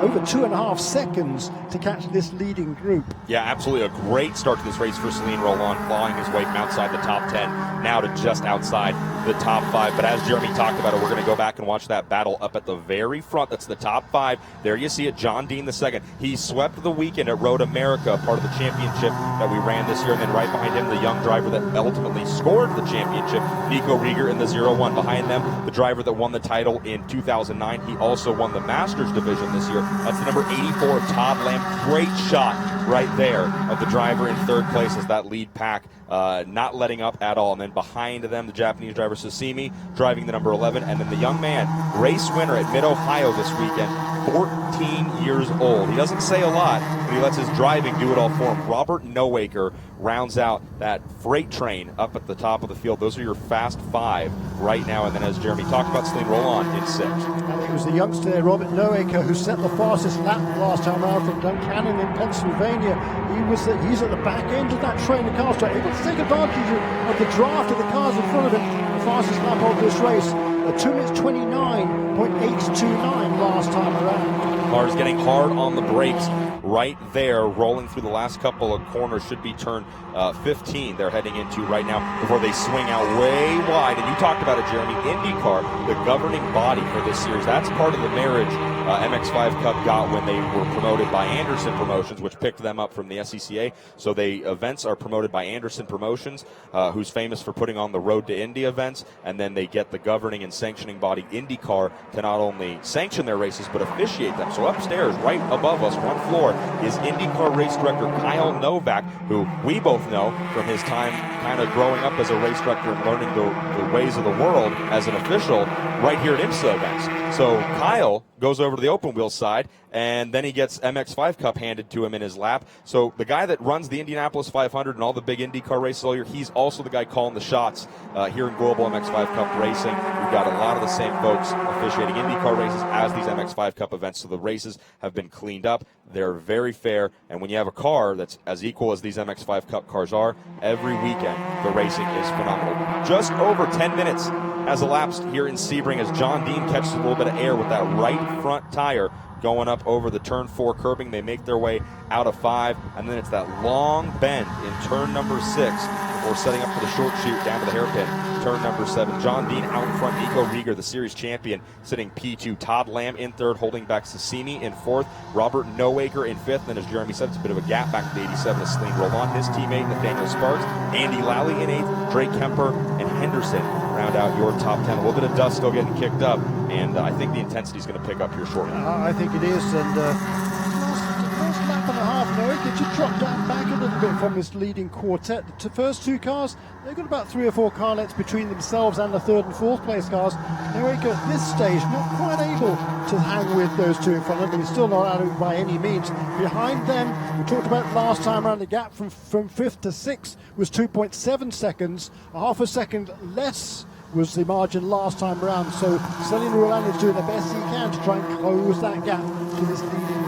over 2.5 seconds to catch this leading group. Yeah, absolutely. A great start to this race for Celine Roland, clawing his way from outside the top 10 now to just outside the top 5. But as Jeremy talked about it, we're going to go back and watch that battle up at the very front. That's the top 5. There you see it, John Dean II. He swept the weekend at Road America, part of the championship that we ran this year. And then right behind him, the young driver that ultimately scored the championship, Nico Rieger in the 01. Behind them, the driver that won the title in 2009. He also won the Masters division this year, That's the number 84, Todd Lamb. Great shot right there of the driver in third place as that lead pack not letting up at all. And then behind them, the Japanese driver Sasimi driving the number 11. And then the young man, race winner at Mid-Ohio this weekend, 14 years old. He doesn't say a lot, but he lets his driving do it all for him. Robert Noaker rounds out that freight train up at the top of the field. Those are your fast 5 right now. And then as Jeremy talked about, Celine Roland in 6th. And it was the youngster there, Robert Noaker, who set the fastest lap last time around from Duncannon in Pennsylvania. He's at the back end of that train of cars, able to take advantage of the draft of the cars in front of him. The fastest lap of this race, 2 minutes 29.829 last time around. Cars getting hard on the brakes right there, rolling through the last couple of corners. Should be turn 15 they're heading into right now before they swing out way wide. And you talked about it, Jeremy, IndyCar, the governing body for this series. That's part of the marriage MX-5 Cup got when they were promoted by Anderson Promotions, which picked them up from the SCCA. So the events are promoted by Anderson Promotions, who's famous for putting on the Road to Indy events, and then they get the governing and sanctioning body IndyCar to not only sanction their races but officiate them. So upstairs, right above us, one floor, is IndyCar race director Kyle Novak, who we both know from his time kind of growing up as a race director and learning the ways of the world as an official right here at IMSA events. So Kyle goes over to the open wheel side, and then he gets MX-5 Cup handed to him in his lap. So the guy that runs the Indianapolis 500 and all the big IndyCar races all year, he's also the guy calling the shots here in Global MX-5 Cup racing. We've got a lot of the same folks officiating IndyCar races as these MX-5 Cup events, so the races have been cleaned up. They're very fair, and when you have a car that's as equal as these MX-5 Cup cars are, every weekend the racing is phenomenal. Just over 10 minutes has elapsed here in Sebring as John Dean catches a little bit of air with that right front tire going up over the turn 4 curbing. They make their way out of 5, and then it's that long bend in turn number 6 before setting up for the short shoot down to the hairpin. Turn number 7. John Dean out in front. Nico Rieger, the series champion, sitting P2. Todd Lamb in 3rd, holding back Sasimi in 4th. Robert Noaker in 5th. And as Jeremy said, it's a bit of a gap back to the 87 of Celine Roland. His teammate, Nathaniel Sparks. Andy Lally in 8th. Drake Kemper and Henderson round out your top 10. A little bit of dust still getting kicked up, and I think the intensity is going to pick up here shortly. I think it is, and first lap and a half, Noaker should drop down back a little bit from this leading quartet. The first 2 cars, they've got about 3 or 4 car lengths between themselves and the 3rd and 4th place cars. Noaker at this stage not quite able to hang with those 2 in front of him. He's still not out of it by any means. Behind them, we talked about last time around, the gap from 5th to 6th was 2.7 seconds, a half a second less was the margin last time around. So Celine Roland is doing the best he can to try and close that gap to this leading.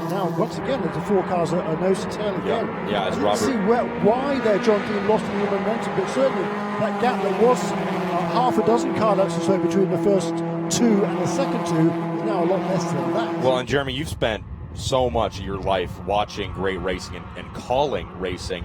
Now, once again, the 4 cars are nose to tail again. Yeah, as I Robert. didn't see why there John Dean lost any momentum, but certainly that gap, there was half a dozen car lengths or so between the first 2 and the second 2, is now a lot less than that. Well, and Jeremy, you've spent so much of your life watching great racing and calling racing.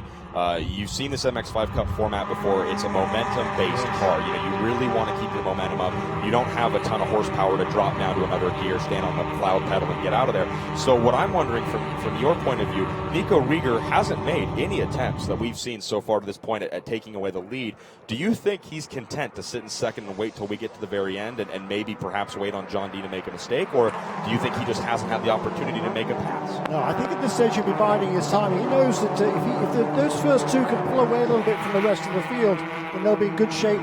You've seen this MX-5 Cup format before. It's a momentum-based car. You really want to keep your momentum up. You don't have a ton of horsepower to drop down to another gear, stand on the cloud pedal, and get out of there. So what I'm wondering from your point of view, Nico Rieger hasn't made any attempts that we've seen so far to this point at taking away the lead. Do you think he's content to sit in second and wait till we get to the very end and maybe perhaps wait on John Dean to make a mistake? Or do you think he just hasn't had the opportunity to make a pass? No, I think at this stage he'll be biding his time. He knows that if those first 2 can pull away a little bit from the rest of the field, then they'll be in good shape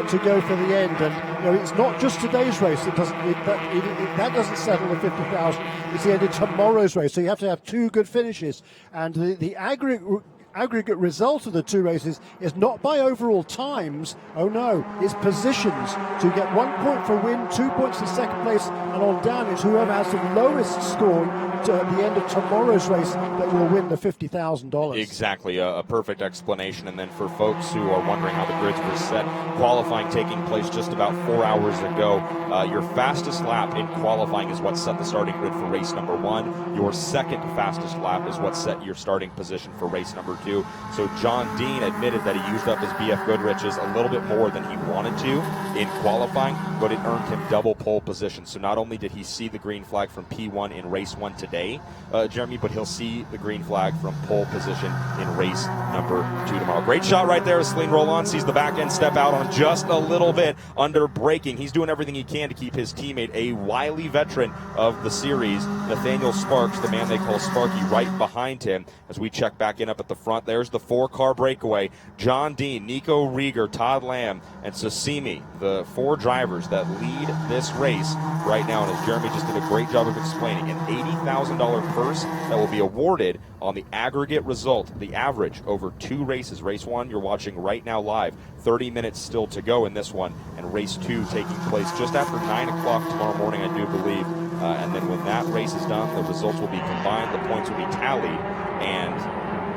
to go for the end. And it's not just today's race that doesn't settle the 50,000. It's the end of tomorrow's race. So you have to have 2 good finishes, and the aggregate result of the 2 races is not by overall times. Oh no, it's positions. To get 1 point for win, 2 points for second place, and on down it's whoever has the lowest score at the end of tomorrow's race that will win the $50,000. Exactly, a perfect explanation. And then for folks who are wondering how the grids were set, qualifying taking place just about 4 hours ago. Your fastest lap in qualifying is what set the starting grid for race number 1. Your second fastest lap is what set your starting position for race number to. So John Dean admitted that he used up his BF Goodrich's a little bit more than he wanted to in qualifying, but it earned him double pole position. So not only did he see the green flag from P1 in race 1 today, Jeremy, but he'll see the green flag from pole position in race number 2 tomorrow. Great shot right there as Celine Roland sees the back end step out on just a little bit under braking. He's doing everything he can to keep his teammate, a wily veteran of the series, Nathaniel Sparks, the man they call Sparky, right behind him. As we check back in up at the front, there's the 4-car breakaway. John Dean, Nico Rieger, Todd Lamb, and Sasimi, the 4 drivers that lead this race right now. And as Jeremy just did a great job of explaining, an $80,000 purse that will be awarded on the aggregate result, the average over 2 races. Race 1 you're watching right now live, 30 minutes still to go in this one, and race 2 taking place just after 9 o'clock tomorrow morning, I do believe. And then when that race is done, the results will be combined, the points will be tallied, and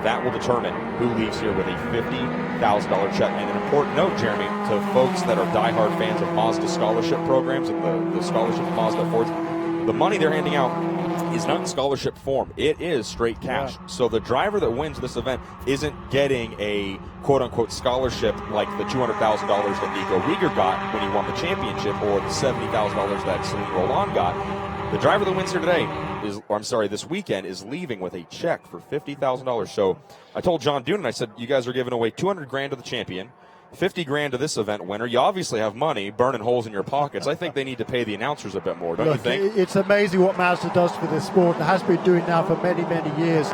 that will determine who leaves here with a $50,000 check. And an important note, Jeremy, to folks that are diehard fans of Mazda scholarship programs and the scholarship of Mazda Fords, the money they're handing out is not in scholarship form. It is straight cash. Yeah. So the driver that wins this event isn't getting a quote-unquote scholarship like the $200,000 that Nico Rieger got when he won the championship, or the $70,000 that Celine Roland got. The driver that wins here today this weekend is leaving with a check for $50,000. So I told John Doonan, I said, you guys are giving away $200,000 to the champion, $50,000 to this event winner. You obviously have money burning holes in your pockets. I think they need to pay the announcers a bit more, don't you think? It's amazing what Mazda does for this sport and has been doing now for many, many years.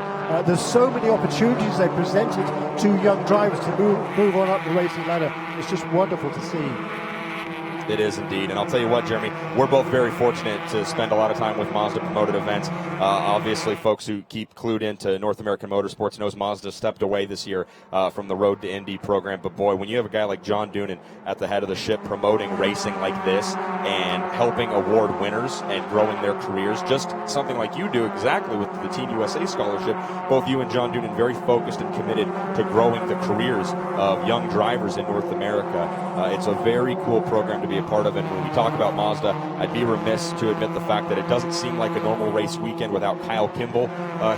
There's so many opportunities they presented to young drivers to move on up the racing ladder. It's just wonderful to see. It is indeed. And I'll tell you what, Jeremy, we're both very fortunate to spend a lot of time with Mazda promoted events. Obviously, folks who keep clued into North American motorsports knows Mazda stepped away this year from the Road to Indy program. But boy, when you have a guy like John Doonan at the head of the ship promoting racing like this and helping award winners and growing their careers, just something like you do exactly with the Team USA scholarship, both you and John Doonan very focused and committed to growing the careers of young drivers in North America. It's a very cool program to be a part of, and when we talk about Mazda, I'd be remiss to admit the fact that it doesn't seem like a normal race weekend without Kyle Kimball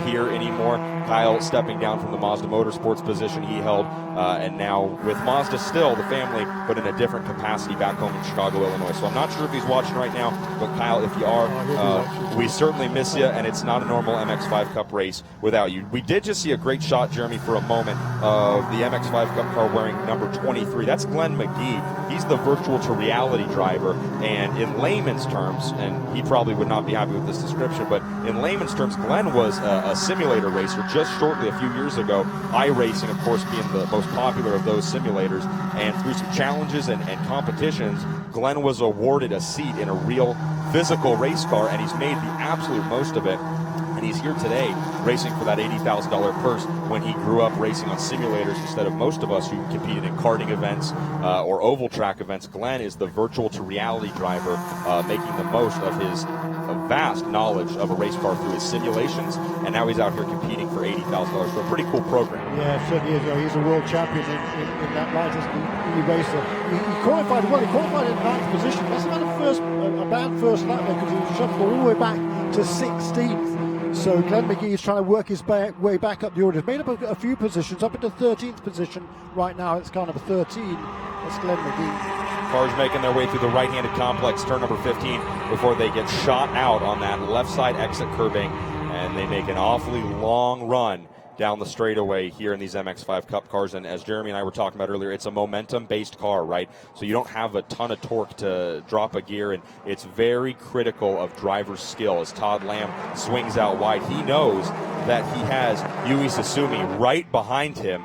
here anymore. Kyle stepping down from the Mazda Motorsports position he held, and now with Mazda still, the family, but in a different capacity back home in Chicago, Illinois. So I'm not sure if he's watching right now, but Kyle, if you are, we certainly miss you, and it's not a normal MX-5 Cup race without you. We did just see a great shot, Jeremy, for a moment of the MX-5 Cup car wearing number 23. That's Glenn McGee. He's the virtual to reality driver, and in layman's terms, and he probably would not be happy with this description, but in layman's terms, Glenn was a simulator racer just shortly a few years ago, iRacing, of course, being the most popular of those simulators, and through some challenges and competitions, Glenn was awarded a seat in a real physical race car, and he's made the absolute most of it. And he's here today racing for that $80,000 purse when he grew up racing on simulators instead of most of us who competed in karting events or oval track events. Glenn is the virtual to reality driver, making the most of his vast knowledge of a race car through his simulations, and now he's out here competing for $80,000. So a pretty cool program. Yeah, certainly is. He's a world champion in that light as he racer. He qualified well. He qualified in 9th position. That's about a bad first lap there because he was shuffled all the way back to 16th. So Glenn McGee is trying to work his way back up the order. He's made up a few positions, up into 13th position right now. It's kind of a 13. That's Glenn McGee. Cars making their way through the right-handed complex, turn number 15, before they get shot out on that left side exit curbing, and they make an awfully long run down the straightaway here in these MX-5 Cup cars. And as Jeremy and I were talking about earlier, it's a momentum-based car, right? So you don't have a ton of torque to drop a gear, and it's very critical of driver's skill. As Todd Lamb swings out wide, he knows that he has Yui Sasumi right behind him,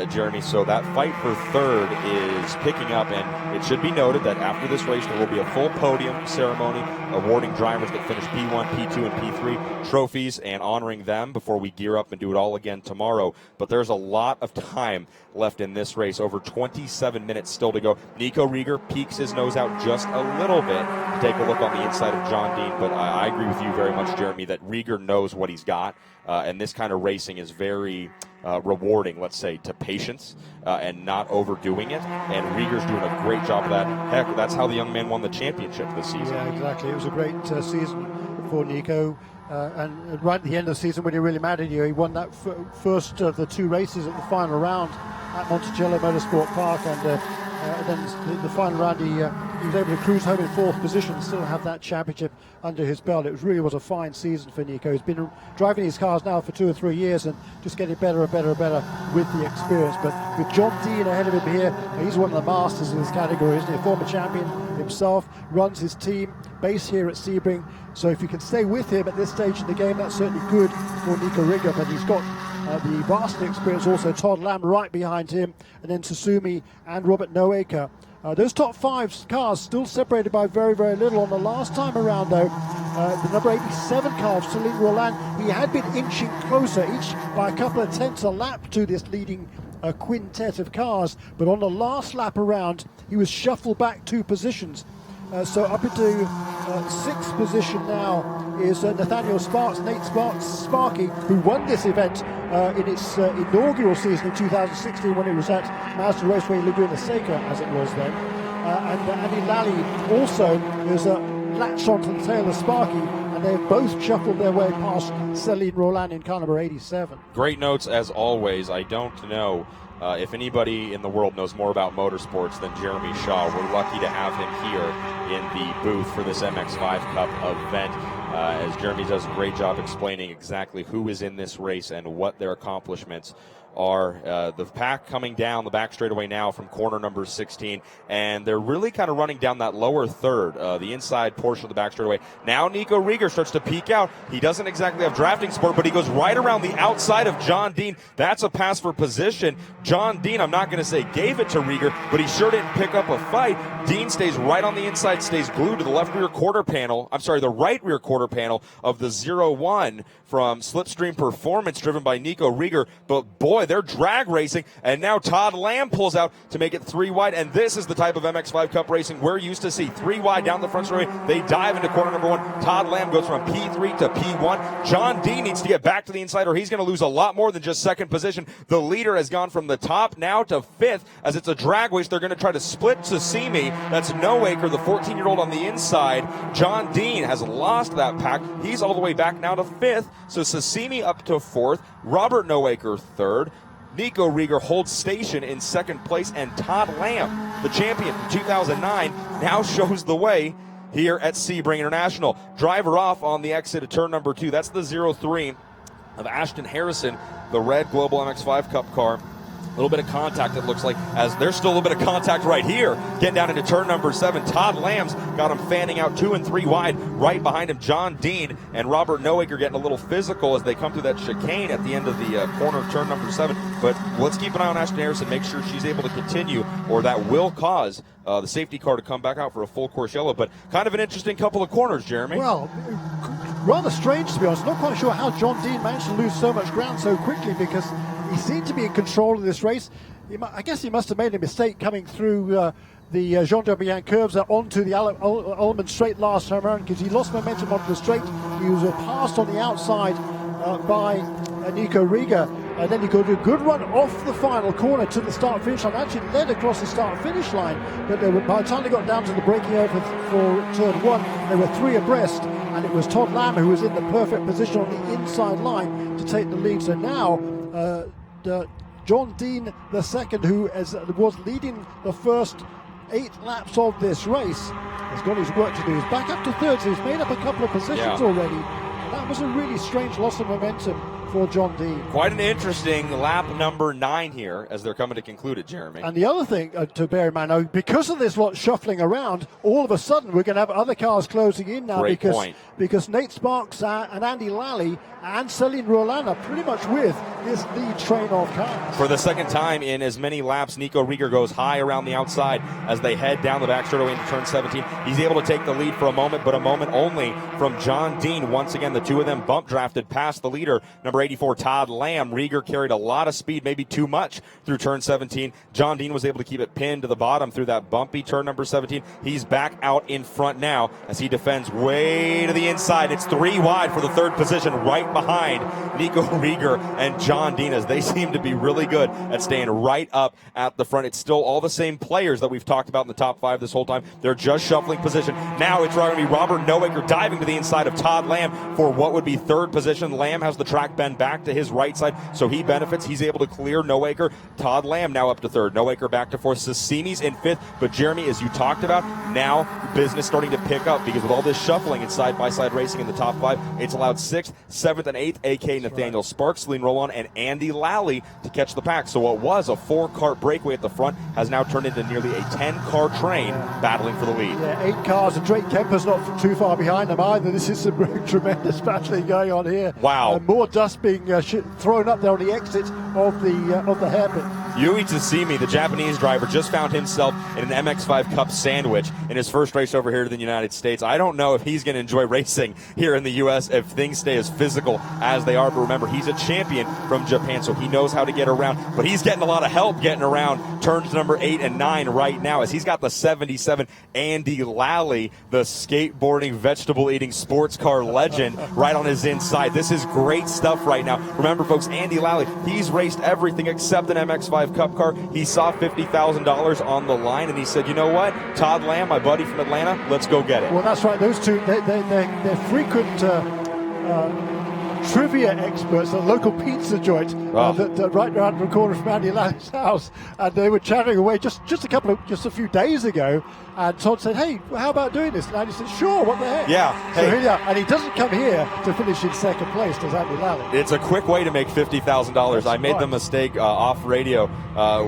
Jeremy, so that fight for third is picking up, and it should be noted that after this race there will be a full podium ceremony awarding drivers that finish P1, P2, and P3 trophies and honoring them before we gear up and do it all again tomorrow. But there's a lot of time left in this race, over 27 minutes still to go. Nico Rieger peeks his nose out just a little bit to take a look on the inside of John Dean, but I agree with you very much, Jeremy, that Rieger knows what he's got, and this kind of racing is very rewarding, let's say, to patience and not overdoing it, and Rieger's doing a great job of that. Heck, that's how the young man won the championship this season. Yeah, exactly. It was a great season for Nico. And right at the end of the season, when it really mattered, he won that first of the 2 races at the final round at Monticello Motorsport Park, and then the final round he was able to cruise home in 4th position and still have that championship under his belt. It really was a fine season for Nico. He's been driving his cars now for 2 or 3 years and just getting better and better and better with the experience. But with John Dean ahead of him here, he's one of the masters in his category, isn't he? A former champion himself, runs his team base here at Sebring. So if you can stay with him at this stage in the game, that's certainly good for Nico Rieger. But he's got the vast experience also. Todd Lamb right behind him, and then Susumi and Robert Noaker. Those top 5 cars still separated by very, very little. On the last time around, though, the number 87 car of Celine Roland, he had been inching closer, each by a couple of tenths a lap to this leading quintet of cars. But on the last lap around, he was shuffled back 2 positions. So up into 6th position now is Nathaniel Sparks, Nate Sparks, Sparky, who won this event in its inaugural season in 2016 when it was at Mazda Raceway Laguna Seca, as it was then. And Andy Lally also is latched onto the tail of Sparky, and they've both shuffled their way past Celine Roland in car number 87. Great notes as always. I don't know if anybody in the world knows more about motorsports than Jeremy Shaw. We're lucky to have him here in the booth for this MX-5 Cup event, as Jeremy does a great job explaining exactly who is in this race and what their accomplishments are. The pack coming down the back straightaway now from corner number 16, and they're really kind of running down that lower third, the inside portion of the back straightaway. Now Nico Rieger starts to peek out. He doesn't exactly have drafting support, but he goes right around the outside of John Dean. That's a pass for position. John Dean, I'm not going to say gave it to Rieger, but he sure didn't pick up a fight. Dean stays right on the inside, stays glued to the left rear quarter panel, the right rear quarter panel of the 0-1 from Slipstream Performance, driven by Nico Rieger. But boy, they're drag racing, and now Todd Lamb pulls out to make it 3 wide, and this is the type of MX-5 Cup racing we're used to see. 3 wide down the front straightaway. They dive into corner number 1. Todd Lamb goes from P3 to P1. John Dean needs to get back to the inside, or he's going to lose a lot more than just 2nd position. The leader has gone from the top now to 5th, as it's a drag race. They're going to try to split Susimi. That's Noaker, the 14-year-old on the inside. John Dean has lost that pack. He's all the way back now to 5th. So Susimi up to 4th. Robert Noaker 3rd. Nico Rieger holds station in 2nd place, and Todd Lamb, the champion from 2009, now shows the way here at Sebring International. Driver off on the exit of turn number 2. That's the 03 of Ashton Harrison, the red Global MX-5 Cup car. A little bit of contact, it looks like, as there's still a little bit of contact right here. Getting down into turn number 7. Todd Lamb's got him fanning out 2 and 3 wide. Right behind him, John Dean and Robert Noaker getting a little physical as they come through that chicane at the end of the corner of turn number 7. But let's keep an eye on Ashton Harrison, make sure she's able to continue, or that will cause the safety car to come back out for a full course yellow. But kind of an interesting couple of corners, Jeremy. Well, rather strange, to be honest. Not quite sure how John Dean managed to lose so much ground so quickly, because he seemed to be in control of this race. I guess he must have made a mistake coming through the Jean Derbien curves onto the Ullman straight last time around, because he lost momentum onto the straight. He was passed on the outside by Nico Rieger. And then he got a good run off the final corner to the start-finish line. Actually led across the start-finish line. But by the time they got down to the braking over for turn 1, they were 3 abreast. And it was Todd Lamb who was in the perfect position on the inside line to take the lead. So now John Dean II, who was leading the first 8 laps of this race, has got his work to do. He's back up to 3rd, so he's made up a couple of positions already. And that was a really strange loss of momentum for John Dean. Quite an interesting lap number 9 here as they're coming to conclude it, Jeremy. And the other thing to bear in mind now, because of this lot shuffling around, all of a sudden we're going to have other cars closing in now. Great point. Because Nate Sparks and Andy Lally and Celine Roland are pretty much with this lead train of cars. For the 2nd time in as many laps, Nico Rieger goes high around the outside as they head down the back straightaway into turn 17. He's able to take the lead for a moment, but a moment only from John Dean. Once again, the 2 of them bump drafted past the leader, number Number 84, Todd Lamb. Rieger carried a lot of speed, maybe too much, through turn 17. John Dean was able to keep it pinned to the bottom through that bumpy turn number 17. He's back out in front now as he defends way to the inside. It's 3 wide for the third position, right behind Nico Rieger and John Dean, as they seem to be really good at staying right up at the front. It's still all the same players that we've talked about in the top 5 this whole time. They're just shuffling position. Now it's going to be Robert Noaker diving to the inside of Todd Lamb for what would be third position. Lamb has the track bend back to his right side, so he benefits. He's able to clear Noaker. Todd Lamb now up to third. Noaker back to fourth. Sissimi's in fifth. But Jeremy, as you talked about, now business starting to pick up, because with all this shuffling and side-by-side racing in the top 5, it's allowed 6th, 7th, and 8th, a.k.a. Nathaniel Sparks, Celine Rollon, and Andy Lally to catch the pack. So what was a 4-car breakaway at the front has now turned into nearly a 10-car train battling for the lead. Yeah, 8 cars, and Drake Kemper's not too far behind them either. This is some tremendous battling going on here. Wow. More dust being thrown up there on the exit of the hairpin. Yui Tsutsumi, the Japanese driver, just found himself in an MX-5 Cup sandwich in his first race over here to the United States. I don't know if he's going to enjoy racing here in the U.S. if things stay as physical as they are. But remember, he's a champion from Japan, so he knows how to get around. But he's getting a lot of help getting around turns number 8 and 9 right now, as he's got the 77 Andy Lally, the skateboarding, vegetable-eating sports car legend, right on his inside. This is great stuff right now. Remember, folks, Andy Lally, he's raced everything except an MX-5 Cup car. He saw $50,000 on the line, and he said, you know what, Todd Lamb, my buddy from Atlanta, let's go get it. Well, that's right. Those two, they're frequent trivia experts at a local pizza joint that right around the corner from Andy Lally's house, and they were chatting away just a few days ago. And Todd said, "Hey, how about doing this?" And Andy said, "Sure, what the heck?" Yeah. So and he doesn't come here to finish in second place, does Andy Lally? It's a quick way to make $50,000. I made the mistake off radio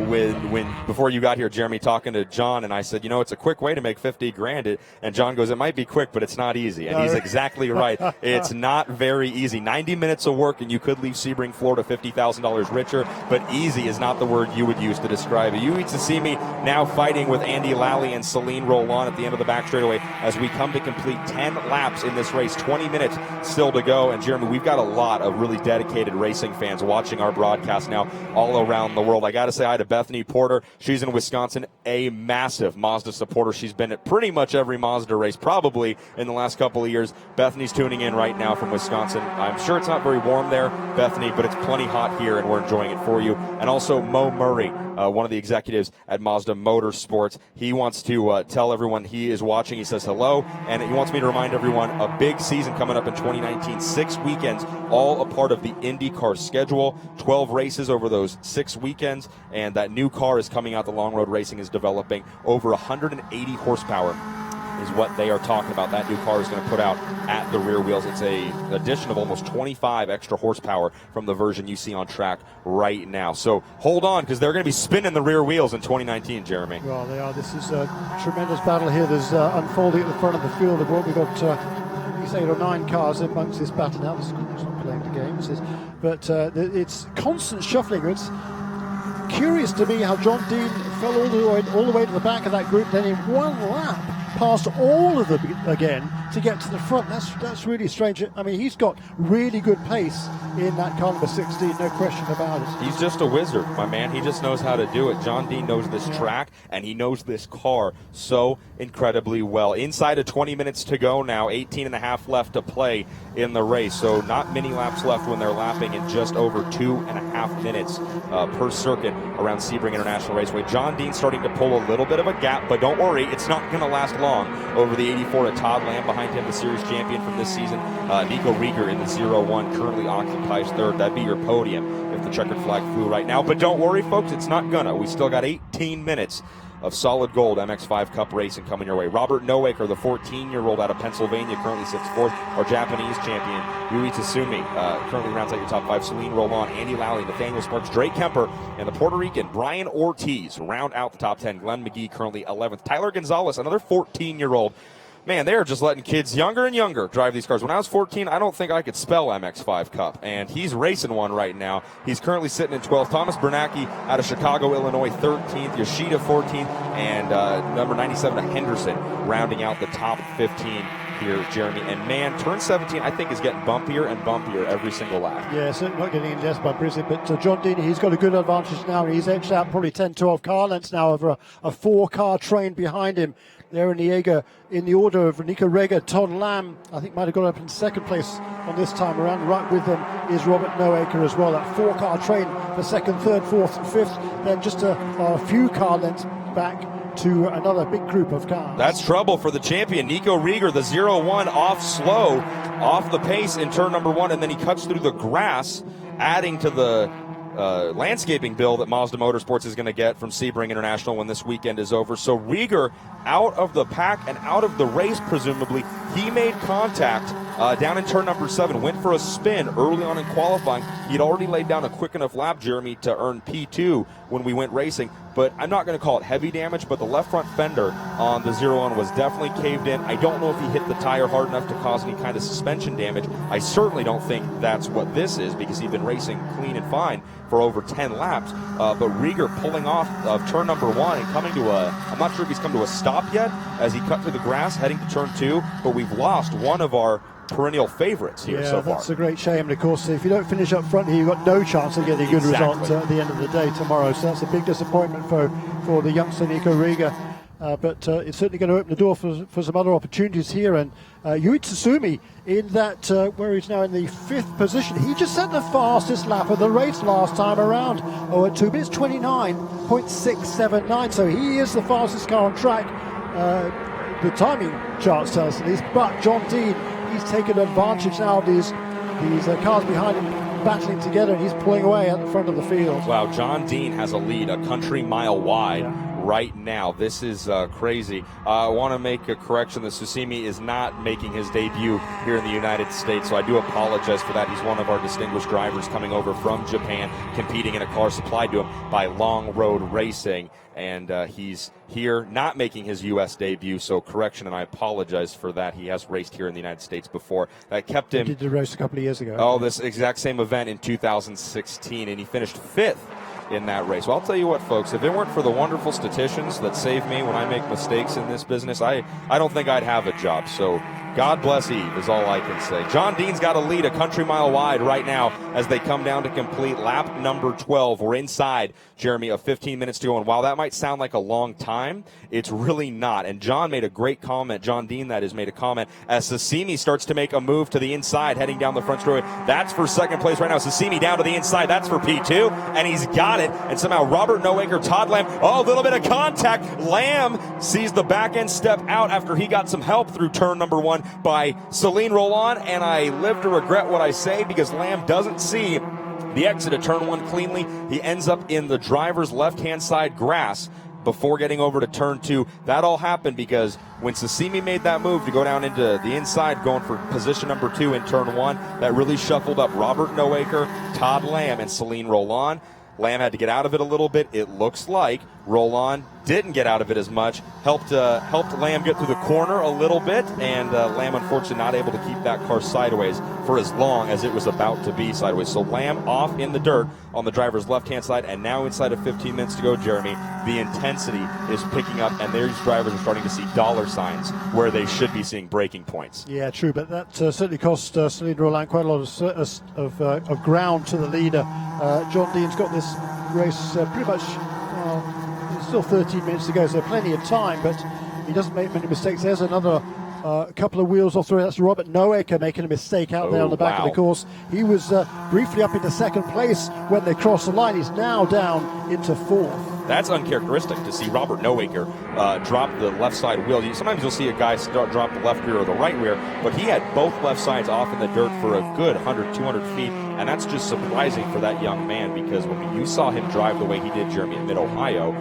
when before you got here, Jeremy, talking to John, and I said, it's a quick way to make 50 grand. And John goes, "It might be quick, but it's not easy." And he's exactly right. It's not very easy. 90 minutes of work, and you could leave Sebring, Florida, $50,000 richer. But easy is not the word you would use to describe it. Yui Tsutsumi now fighting with Andy Lally and Celine Rollon at the end of the back straightaway as we come to complete 10 laps in this race. 20 minutes still to go. And Jeremy, we've got a lot of really dedicated racing fans watching our broadcast now all around the world. I got to say hi to Bethany Porter. She's in Wisconsin, a massive Mazda supporter. She's been at pretty much every Mazda race probably in the last couple of years. Bethany's tuning in right now from Wisconsin. I'm sure it's not very warm there, Bethany, but it's plenty hot here, and we're enjoying it for you. And also Mo Murray, one of the executives at Mazda Motorsports. He wants to tell everyone he is watching. He says hello, and he wants me to remind everyone a big season coming up in 2019. 6 weekends, all a part of the IndyCar schedule. 12 races over those 6 weekends, and that new car is coming out. The Long Road Racing is developing. Over 180 horsepower is what they are talking about. That new car is going to put out at the rear wheels. It's an addition of almost 25 extra horsepower from the version you see on track right now. So hold on, because they're going to be spinning the rear wheels in 2019, Jeremy. Well, they are. This is a tremendous battle here. There's unfolding at the front of the field. We've got at least 8 or 9 cars amongst this battle now. This is not playing the game, but it's constant shuffling. It's curious to me how John Dean fell all the way to the back of that group, then in one lap past all of them again to get to the front. That's really strange. I mean, he's got really good pace in that car number 16, no question about it. He's just a wizard, my man. He just knows how to do it. John Dean knows this track, and he knows this car so incredibly well. Inside of 20 minutes to go now, 18 and a half left to play in the race. So not many laps left when they're lapping in just over 2.5 minutes per circuit around Sebring International Raceway. John Dean starting to pull a little bit of a gap, but don't worry, it's not going to last long over the 84 of Todd Lamb. Behind him, the series champion from this season, Nico Rieger in the 0-1, currently occupies third. That'd be your podium if the checkered flag flew right now. But don't worry, folks, it's not gonna. We still got 18 minutes of solid gold MX-5 Cup racing coming your way. Robert Noaker, the 14-year-old out of Pennsylvania, currently sits fourth. Our Japanese champion, Yui Tsutsumi, currently rounds out your top 5. Celine Rollon, Andy Lally, Nathaniel Sparks, Drake Kemper, and the Puerto Rican Brian Ortiz round out the top 10. Glenn McGee currently 11th. Tyler Gonzalez, another 14-year-old. Man, they're just letting kids younger and younger drive these cars. When I was 14, I don't think I could spell MX-5 Cup, and he's racing one right now. He's currently sitting in 12th. Thomas Bernacki out of Chicago, Illinois, 13th. Yoshida, 14th, and number 97, Henderson, rounding out the top 15 here, Jeremy. And man, turn 17, I think, is getting bumpier and bumpier every single lap. Yeah, certainly not getting any less bumper, is it? But John Dean, he's got a good advantage now. He's edged out probably 10, 12 car lengths now over a 4-car train behind him. There in the Jaeger, in the order of Nico Rega, Todd Lamb, I think might have got up in second place on this time around. Right with them is Robert Noaker as well. That 4-car train for second, third, fourth, and fifth. Then just a few car lengths back to another big group of cars. That's trouble for the champion. Nico Rieger, the 0-1 off slow, off the pace in turn number 1, and then he cuts through the grass, adding to the landscaping bill that Mazda Motorsports is going to get from Sebring International when this weekend is over. So Rieger out of the pack and out of the race, presumably. He made contact down in turn number 7, went for a spin early on in qualifying. He'd already laid down a quick enough lap, Jeremy, to earn P2 when we went racing. But I'm not going to call it heavy damage, but the left front fender on the 0-1 was definitely caved in. I don't know if he hit the tire hard enough to cause any kind of suspension damage. I certainly don't think that's what this is, because he'd been racing clean and fine for over 10 laps. But Rieger pulling off of turn number 1 and coming to I'm not sure if he's come to a stop yet as he cut through the grass heading to turn 2, but we've lost one of our perennial favorites here so far. That's a great shame. And of course, if you don't finish up front here, you've got no chance of getting a good result at the end of the day tomorrow. So that's a big disappointment for the youngster Nico Rieger. But it's certainly going to open the door for some other opportunities here. And Yui Tsutsumi in that, where he's now in the 5th position. He just set the fastest lap of the race last time around. At 2 minutes 29.679. So he is the fastest car on track. The timing charts tell us at least. But John Dean, he's taken advantage now of these cars behind him battling together, and he's pulling away at the front of the field. Wow, John Dean has a lead a country mile wide right now. This is crazy. I want to make a correction. The Tsutsumi is not making his debut here in the United States, so I do apologize for that. He's one of our distinguished drivers coming over from Japan, competing in a car supplied to him by Long Road Racing, and he's here not making his U.S. debut, so correction, and I apologize for that. He has raced here in the United States before. That kept him... He did the race a couple of years ago. Oh, this exact same event in 2016, and he finished 5th in that race. Well, I'll tell you what, folks, if it weren't for the wonderful statisticians that save me when I make mistakes in this business, I don't think I'd have a job. So God bless Eve is all I can say. John Dean's got a lead a country mile wide right now as they come down to complete lap number 12. We're inside, Jeremy, of 15 minutes to go. And while that might sound like a long time, it's really not. And John made a great comment. John Dean, that is, made a comment as Tsutsumi starts to make a move to the inside, heading down the front straightaway. That's for second place right now. Tsutsumi down to the inside. That's for P2. And he's got it. And somehow Robert Noaker, Todd Lamb, a little bit of contact. Lamb sees the back end step out after he got some help through turn number 1 by Celine Roland, and I live to regret what I say because Lamb doesn't see the exit of turn 1 cleanly. He ends up in the driver's left-hand side grass before getting over to turn 2. That all happened because when Tsutsumi made that move to go down into the inside, going for position number 2 in turn 1, that really shuffled up Robert Noaker, Todd Lamb, and Celine Roland. Lamb had to get out of it a little bit. It looks like Roland didn't get out of it as much. Helped Lamb get through the corner a little bit, and Lamb unfortunately not able to keep that car sideways for as long as it was about to be sideways. So Lamb off in the dirt on the driver's left-hand side, and now inside of 15 minutes to go, Jeremy, the intensity is picking up, and these drivers are starting to see dollar signs where they should be seeing breaking points. Yeah, true, but that certainly cost Celine Roland quite a lot of ground to the leader. John Dean's got this race pretty much... There's still 13 minutes to go, so plenty of time, but he doesn't make many mistakes. There's another couple of wheels off the road. That's Robert Noaker making a mistake out there on the back of the course. He was briefly up into second place when they crossed the line. He's now down into 4th. That's uncharacteristic to see Robert Noaker drop the left side wheel. Sometimes you'll see a guy drop the left rear or the right rear, but he had both left sides off in the dirt for a good 100, 200 feet, and that's just surprising for that young man because when you saw him drive the way he did, Jeremy, in Mid-Ohio,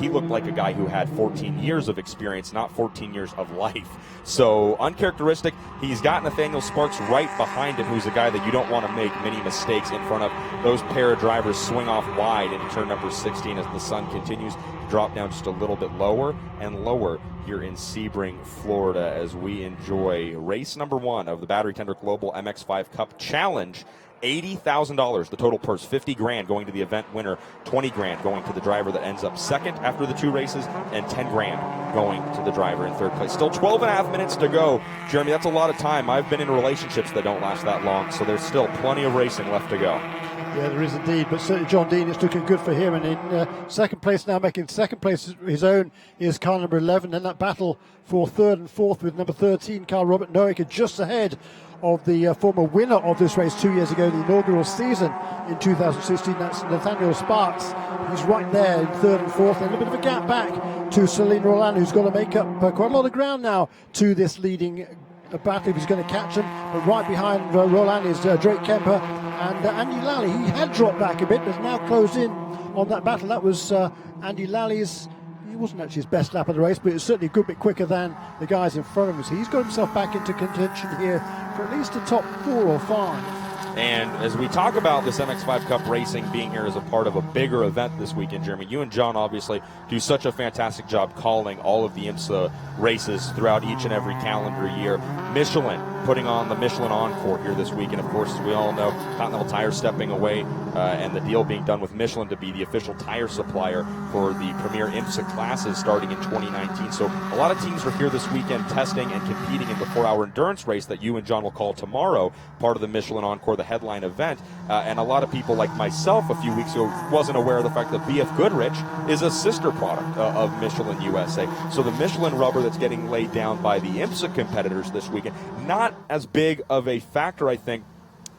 he looked like a guy who had 14 years of experience, not 14 years of life. So uncharacteristic. He's got Nathaniel Sparks right behind him, who's a guy that you don't want to make many mistakes in front of. Those pair of drivers swing off wide into turn number 16 as the sun continues drop down just a little bit lower and lower here in Sebring, Florida, as we enjoy race number 1 of the Battery Tender Global MX-5 Cup Challenge. $80,000, the total purse, 50 grand going to the event winner, 20 grand going to the driver that ends up second after the 2 races, and 10 grand going to the driver in third place. Still 12 and a half minutes to go. Jeremy, that's a lot of time. I've been in relationships that don't last that long, so there's still plenty of racing left to go. Yeah, there is indeed, but certainly John Dean, it's looking good for him, and in second place now, making second place his own, is car number 11, and that battle for third and fourth with number 13, car Robert Noack, just ahead of the former winner of this race 2 years ago, the inaugural season in 2016. That's Nathaniel Sparks. He's right there in third and fourth, and a bit of a gap back to Celine Roland, who's got to make up quite a lot of ground now to this leading battle if he's going to catch him. But right behind Roland is Drake Kemper and Andy Lally. He had dropped back a bit, but has now closed in on that battle. That was Andy Lally's. It wasn't actually his best lap of the race, but it's certainly a good bit quicker than the guys in front of him. So he's got himself back into contention here for at least a top 4 or 5. And as we talk about this MX-5 Cup racing being here as a part of a bigger event this weekend, Jeremy, you and John obviously do such a fantastic job calling all of the IMSA races throughout each and every calendar year. Michelin putting on the Michelin Encore here this week, and of course, as we all know, Continental Tire stepping away and the deal being done with Michelin to be the official tire supplier for the premier IMSA classes starting in 2019. So a lot of teams are here this weekend testing and competing in the 4-hour endurance race that you and John will call tomorrow, part of the Michelin Encore, the headline event. And a lot of people like myself a few weeks ago wasn't aware of the fact that BF Goodrich is a sister product of Michelin USA. So the Michelin rubber that's getting laid down by the IMSA competitors this weekend, not as big of a factor, I think,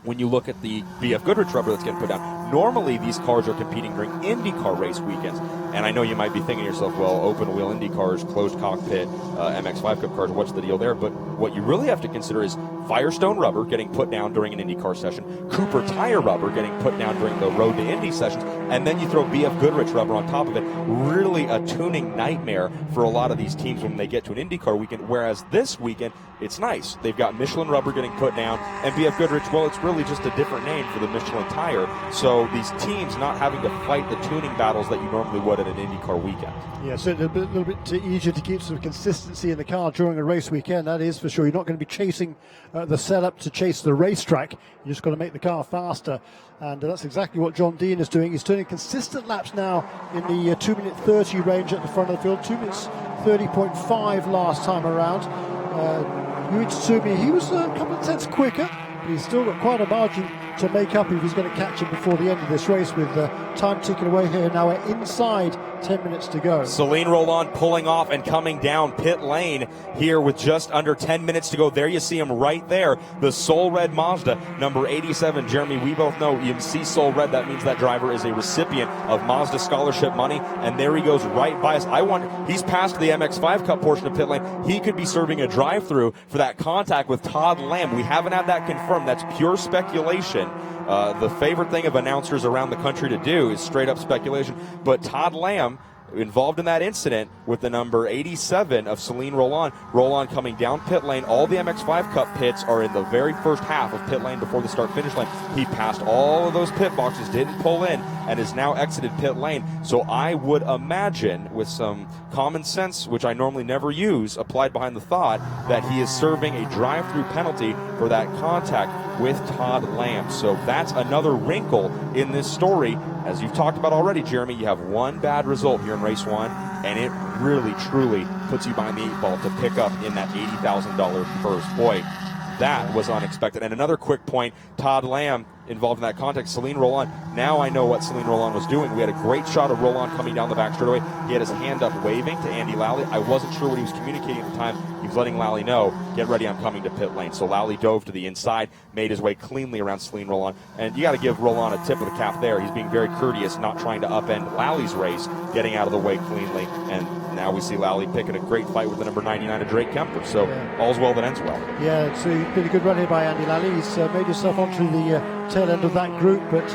when you look at the BF Goodrich rubber that's getting put down. Normally, these cars are competing during IndyCar race weekends. And I know you might be thinking to yourself, well, open-wheel Indy cars, closed cockpit, MX-5 Cup cars, what's the deal there? But what you really have to consider is Firestone rubber getting put down during an IndyCar session, Cooper tire rubber getting put down during the Road to Indy sessions, and then you throw BF Goodrich rubber on top of it. Really a tuning nightmare for a lot of these teams when they get to an IndyCar weekend, whereas this weekend, it's nice. They've got Michelin rubber getting put down, and BF Goodrich, well, it's really just a different name for the Michelin tire. So these teams not having to fight the tuning battles that you normally would at an IndyCar weekend. Yeah, certainly a little bit easier to keep some consistency in the car during a race weekend, that is for sure. You're not going to be chasing the setup to chase the racetrack. You just got to make the car faster, and that's exactly what John Dean is doing. He's turning consistent laps now in the 2-minute 30 range at the front of the field, 2 minutes 30.5 last time around. Yuitsumi, he was a couple of tenths quicker, but he's still got quite a margin to make up if he's going to catch him before the end of this race, with time ticking away here. Now we're inside 10 minutes to go. Celine Roland pulling off and coming down pit lane here with just under 10 minutes to go. There you see him right there, the Soul Red Mazda, number 87. Jeremy, we both know you see Soul Red, that means that driver is a recipient of Mazda scholarship money, and there he goes right by us. I wonder, he's past the MX-5 Cup portion of pit lane. He could be serving a drive-through for that contact with Todd Lamb. We haven't had that confirmed. That's pure speculation. The favorite thing of announcers around the country to do is straight up speculation. But Todd Lamb, involved in that incident with the number 87 of Celine Roland. Roland coming down pit lane. All the MX-5 Cup pits are in the very first half of pit lane before the start-finish line. He passed all of those pit boxes, didn't pull in, and has now exited pit lane. So I would imagine, with some common sense, which I normally never use, applied behind the thought, that he is serving a drive-through penalty for that contact with Todd Lamb. So that's another wrinkle in this story. As you've talked about already, Jeremy, you have one bad result here in race one, and it really, truly puts you behind the 8 ball to pick up in that $80,000 purse. Boy, that was unexpected. And another quick point, Todd Lamb involved in that contact, Celine Roland. Now I know what Celine Roland was doing. We had a great shot of Roland coming down the back straightaway. He had his hand up waving to Andy Lally. I wasn't sure what he was communicating at the time. He was letting Lally know, get ready, I'm coming to pit lane. So Lally dove to the inside, made his way cleanly around Celine Roland. And you got to give Roland a tip of the cap there. He's being very courteous, not trying to upend Lally's race, getting out of the way cleanly. And now we see Lally picking a great fight with the number 99 of Drake Kemper. So all's well that ends well. Yeah, it's been a good run here by Andy Lally. He's made himself onto the tail end of that group, but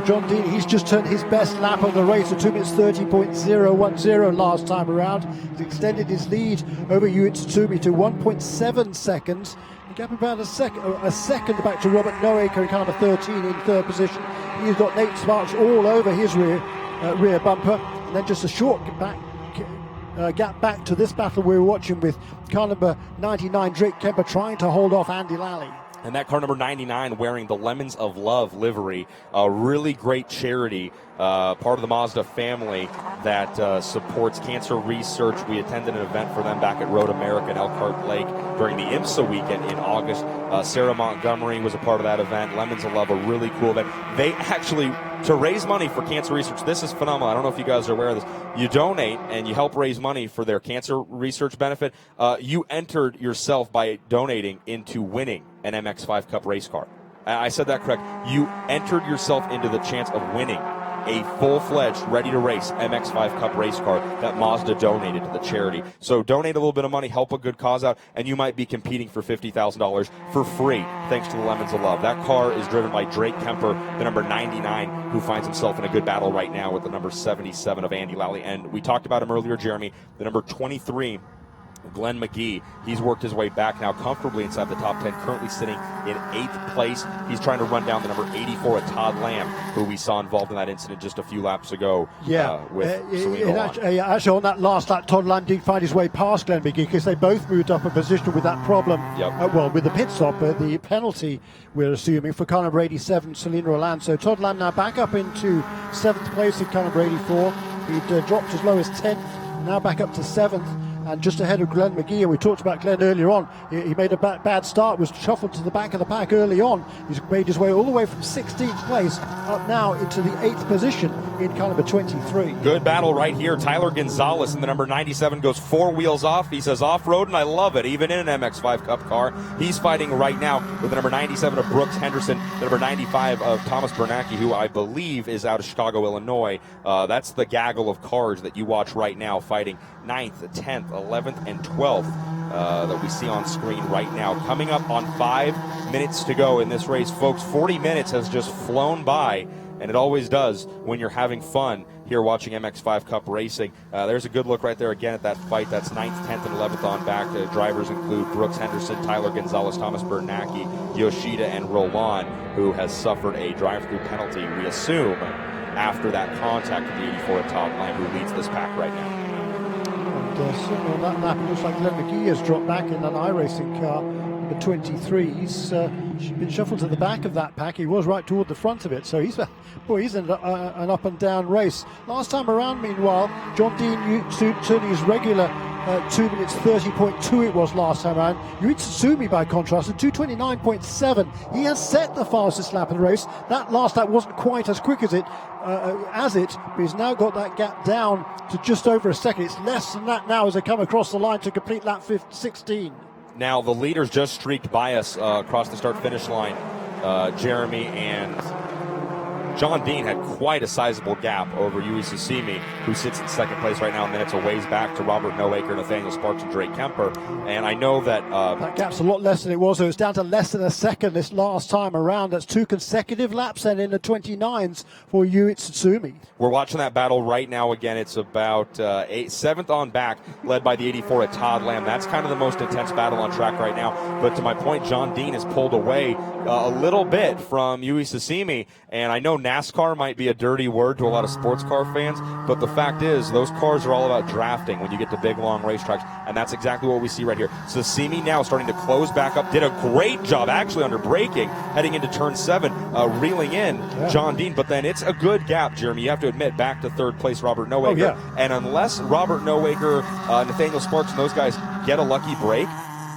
John Dean, he's just turned his best lap of the race at 2 minutes 30.010 last time around. He's extended his lead over Yuitsumi to 1.7 seconds. He gap about a second back to Robert Noack, car number 13 in third position. He's got Nate Sparks all over his rear bumper. and then just a short gap back to this battle we were watching with car number 99 Drake Kemper trying to hold off Andy Lally. And that car number 99 wearing the Lemons of Love livery, a really great charity, part of the Mazda family that supports cancer research. We attended an event for them back at Road America in Elkhart Lake during the IMSA weekend in August. Sarah Montgomery was a part of that event. Lemons of Love, a really cool event. They actually, to raise money for cancer research, this is phenomenal. I don't know if you guys are aware of this. You donate and you help raise money for their cancer research benefit. You entered yourself by donating into winning an MX-5 Cup race car. I said that correct. You entered yourself into the chance of winning a full-fledged, ready-to-race MX-5 Cup race car that Mazda donated to the charity. So donate a little bit of money, help a good cause out, and you might be competing for $50,000 for free, thanks to the Lemons of Love. That car is driven by Drake Kemper, the number 99, who finds himself in a good battle right now with the number 77 of Andy Lally. And we talked about him earlier, Jeremy, the number 23, Glenn McGee. He's worked his way back now comfortably inside the top 10, currently sitting in 8th place. He's trying to run down the number 84 at Todd Lamb, who we saw involved in that incident just a few laps ago. Actually, on that last lap, Todd Lamb did find his way past Glenn McGee because they both moved up a position with that problem. Yep. With the pit stop, the penalty, we're assuming, for car number 87, Selena Roland. So Todd Lamb now back up into 7th place in car number 84. He'd dropped as low as 10th, now back up to 7th. And just ahead of Glenn McGee, and we talked about Glenn earlier on, he made a bad start, was shuffled to the back of the pack early on. He's made his way all the way from 16th place up now into the 8th position in car number 23. Good battle right here. Tyler Gonzalez in the number 97 goes 4 wheels off. He says off-road, and I love it, even in an MX-5 Cup car. He's fighting right now with the number 97 of Brooks Henderson, the number 95 of Thomas Bernanke, who I believe is out of Chicago, Illinois. That's the gaggle of cars that you watch right now fighting 9th, 10th, 11th, and 12th that we see on screen right now. Coming up on 5 minutes to go in this race, folks. 40 minutes has just flown by, and it always does when you're having fun here watching MX-5 Cup racing. There's a good look right there again at that fight. That's 9th, 10th, and 11th on back. The drivers include Brooks Henderson, Tyler Gonzalez, Thomas Bernanke, Yoshida, and Roland, who has suffered a drive-through penalty, we assume, after that contact with the 84 at Todd Lamb, who leads this pack right now. Certainly on that lap, it looks like Glenn McGee has dropped back in an iRacing car, number 23. He's been shuffled to the back of that pack. He was right toward the front of it, so he's in an up and down race. Last time around, meanwhile, John Dean turning his regular 2 minutes 30.2 it was last time around. Yuichi Tsutsumi, by contrast, at 2:29.7. He has set the fastest lap of the race. That last lap wasn't quite as quick as it, but he's now got that gap down to just over a second. It's less than that now as they come across the line to complete lap 16. Now, the leaders just streaked by us across the start-finish line, Jeremy, and John Dean had quite a sizable gap over Yuichi Tsutsumi, who sits in 2nd place right now, and then it's a ways back to Robert Noaker, Nathaniel Sparks, and Drake Kemper. And I know that that gap's a lot less than it was. It was down to less than a second this last time around. That's 2 consecutive laps and in the 29s for Yuichi Tsutsumi. We're watching that battle right now. Again, it's about 7th on back, led by the 84 at Todd Lamb. That's kind of the most intense battle on track right now. But to my point, John Dean has pulled away a little bit from Yuichi Tsutsumi, and I know NASCAR might be a dirty word to a lot of sports car fans, but the fact is those cars are all about drafting when you get to big, long racetracks, and that's exactly what we see right here. Tsutsumi now starting to close back up, did a great job actually under braking, heading into turn 7, reeling in John Dean, but then it's a good gap, Jeremy. You have to admit, back to 3rd place, Robert Noaker. And unless Robert Noaker, Nathaniel Sparks, and those guys get a lucky break,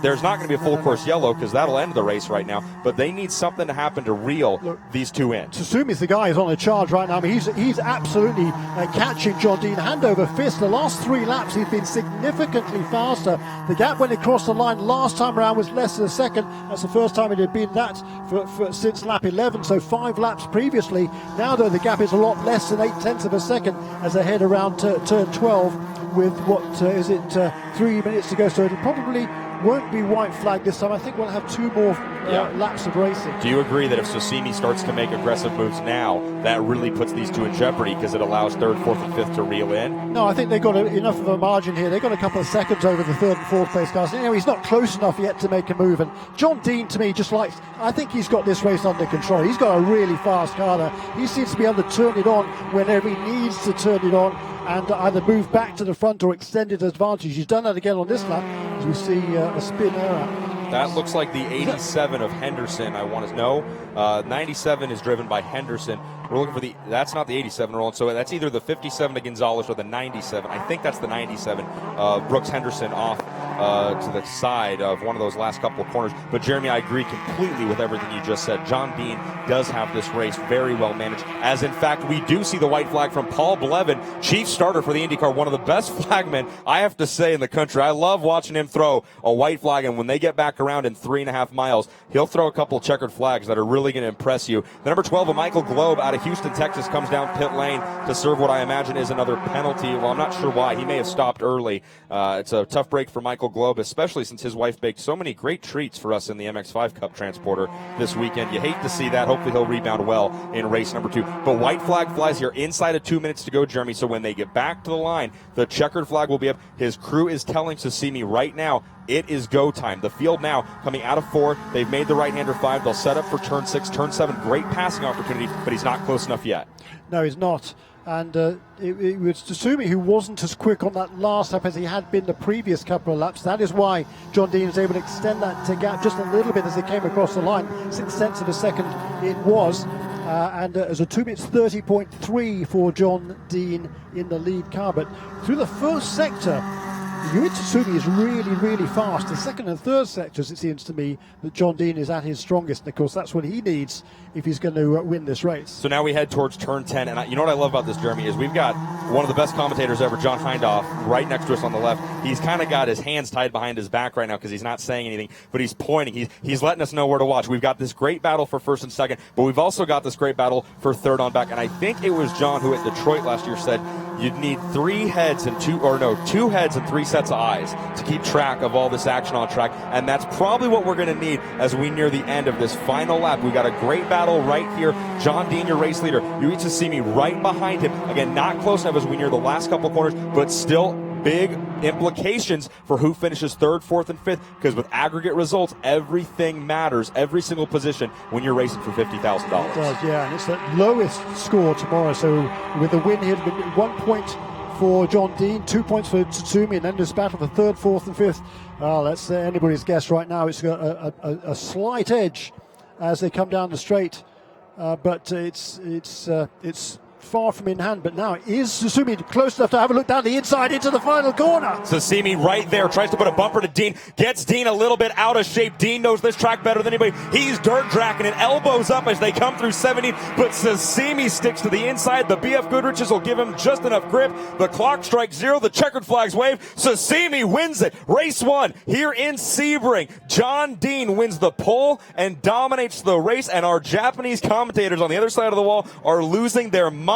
there's not going to be a full course yellow because that'll end the race right now. But they need something to happen to reel these two in. Tsutsumi is the guy who's on a charge right now. I mean, he's absolutely catching John Dean hand over fist. The last 3 laps, he's been significantly faster. The gap when it crossed the line last time around was less than a second. That's the first time it had been that since lap 11, so 5 laps previously. Now, though, the gap is a lot less than 0.8 of a second as they head around turn 12 with 3 minutes to go. So it'll probably won't be white flag this time. I think we'll have 2 more laps of racing. Do you agree that if Sosimi starts to make aggressive moves now, that really puts these two in jeopardy because it allows third, fourth, and fifth to reel in? No, I think they've got enough of a margin here. They've got a couple of seconds over the third and fourth place cars. He's not close enough yet to make a move. And John Dean, to me, I think he's got this race under control. He's got a really fast car there. He seems to be able to turn it on whenever he needs to turn it on and either move back to the front or extend his advantage. He's done that again on this lap, as we see a spin error. That looks like the 87 of Henderson. I want to know. 97 is driven by Henderson. We're looking for that's not the 87, Roland. So that's either the 57 of Gonzalez or the 97. I think that's the 97. Brooks Henderson off to the side of one of those last couple of corners. But Jeremy, I agree completely with everything you just said. John Dean does have this race very well managed, as in fact we do see the white flag from Paul Blevin, chief starter for the IndyCar, one of the best flagmen I have to say in the country. I love watching him throw a white flag, and when they get back around in 3.5 miles, he'll throw a couple checkered flags that are really going to impress you. The number 12 of Michael Globe out of Houston, Texas, comes down pit lane to serve what I imagine is another penalty. Well, I'm not sure why. He may have stopped early. It's a tough break for Michael Globe, especially since his wife baked so many great treats for us in the MX-5 Cup Transporter this weekend. You hate to see that. Hopefully he'll rebound well in race number 2. But white flag flies here inside of 2 minutes to go, Jeremy. So when they get back to the line, the checkered flag will be up. His crew is telling Sosimi right now, it is go time. The field now coming out of 4. They've made the right-hander 5. They'll set up for turn 6, turn 7. Great passing opportunity, but he's not close enough yet. No, he's not. And it was Sosimi who wasn't as quick on that last lap as he had been the previous couple of laps. That is why John Dean was able to extend that gap just a little bit as he came across the line. 6/10 of a second it was. And as a 2 minutes 30.3 for John Dean in the lead car. But through the first sector, Sosimi is really, really fast. The second and third sectors, it seems to me, that John Dean is at his strongest. And of course, that's what he needs if he's going to win this race. So now we head towards turn 10. And you know what I love about this, Jeremy, is we've got one of the best commentators ever, John Hindhoff, right next to us on the left. He's kind of got his hands tied behind his back right now because he's not saying anything, but he's pointing. He's letting us know where to watch. We've got this great battle for first and second, but we've also got this great battle for third on back. And I think it was John who at Detroit last year said you'd need 2 heads and 3 sets of eyes to keep track of all this action on track. And that's probably what we're going to need as we near the end of this final lap. We've got a great battle right here. John Dean, your race leader. Yuichi Sosimi right behind him. Again, not close enough as we near the last couple corners, but still big implications for who finishes third, fourth, and fifth, because with aggregate results, everything matters, every single position when you're racing for $50,000. It does, yeah, and it's the lowest score tomorrow. So with the win here, 1 point for John Dean, 2 points for Sosimi, and then this battle for third, fourth, and fifth. Well, that's anybody's guess right now. It's got a slight edge as they come down the straight, but it's far from in hand. But now is Sosimi close enough to have a look down the inside into the final corner? Sosimi right there tries to put a bumper to Dean, gets Dean a little bit out of shape. Dean knows this track better than anybody. He's dirt tracking it, elbows up as they come through 70, but Sosimi sticks to the inside. The BF Goodriches will give him just enough grip. The clock strikes 0, the checkered flags wave. Sosimi wins it. Race 1 here in Sebring. John Dean wins the pole and dominates the race, and our Japanese commentators on the other side of the wall are losing their minds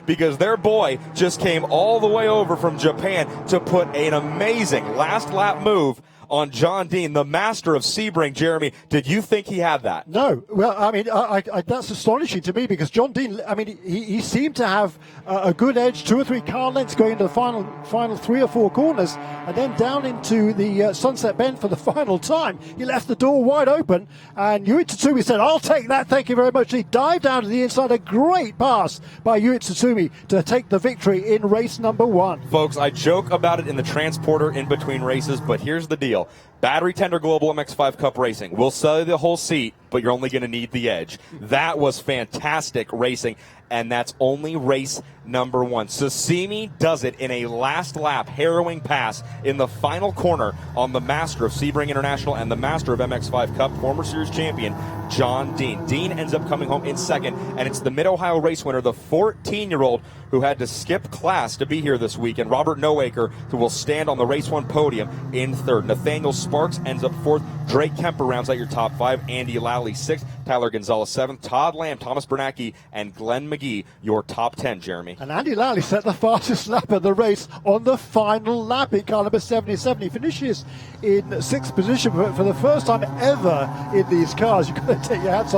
because their boy just came all the way over from Japan to put an amazing last lap move on John Dean, the master of Sebring. Jeremy, did you think he had that? No. Well, I mean, that's astonishing to me because John Dean, I mean, he seemed to have a good edge, 2 or 3 car lengths going into the final 3 or 4 corners, and then down into the Sunset Bend for the final time. He left the door wide open, and Yuichi Tsutsumi said, "I'll take that, thank you very much." He dived down to the inside, a great pass by Yuichi Tsutsumi to take the victory in race number 1. Folks, I joke about it in the transporter in between races, but here's the deal. Battery Tender Global MX-5 Cup Racing. We'll sell you the whole seat, but you're only going to need the edge. That was fantastic racing, and that's only race number 1. Sosimi does it in a last lap harrowing pass in the final corner on the master of Sebring International and the master of MX-5 Cup, former series champion, John Dean. Dean ends up coming home in second, and it's the Mid-Ohio race winner, the 14-year-old who had to skip class to be here this weekend, Robert Noaker, who will stand on the race 1 podium in third. Nathaniel Sparks ends up fourth. Drake Kemper rounds out your top 5. Andy Lally 6th. Tyler Gonzalez 7th, Todd Lamb, Thomas Bernacki, and Glenn McGee, your top 10, Jeremy. And Andy Lally set the fastest lap of the race on the final lap in car number 77. He finishes in 6th position for the first time ever in these cars. You've got to take your hat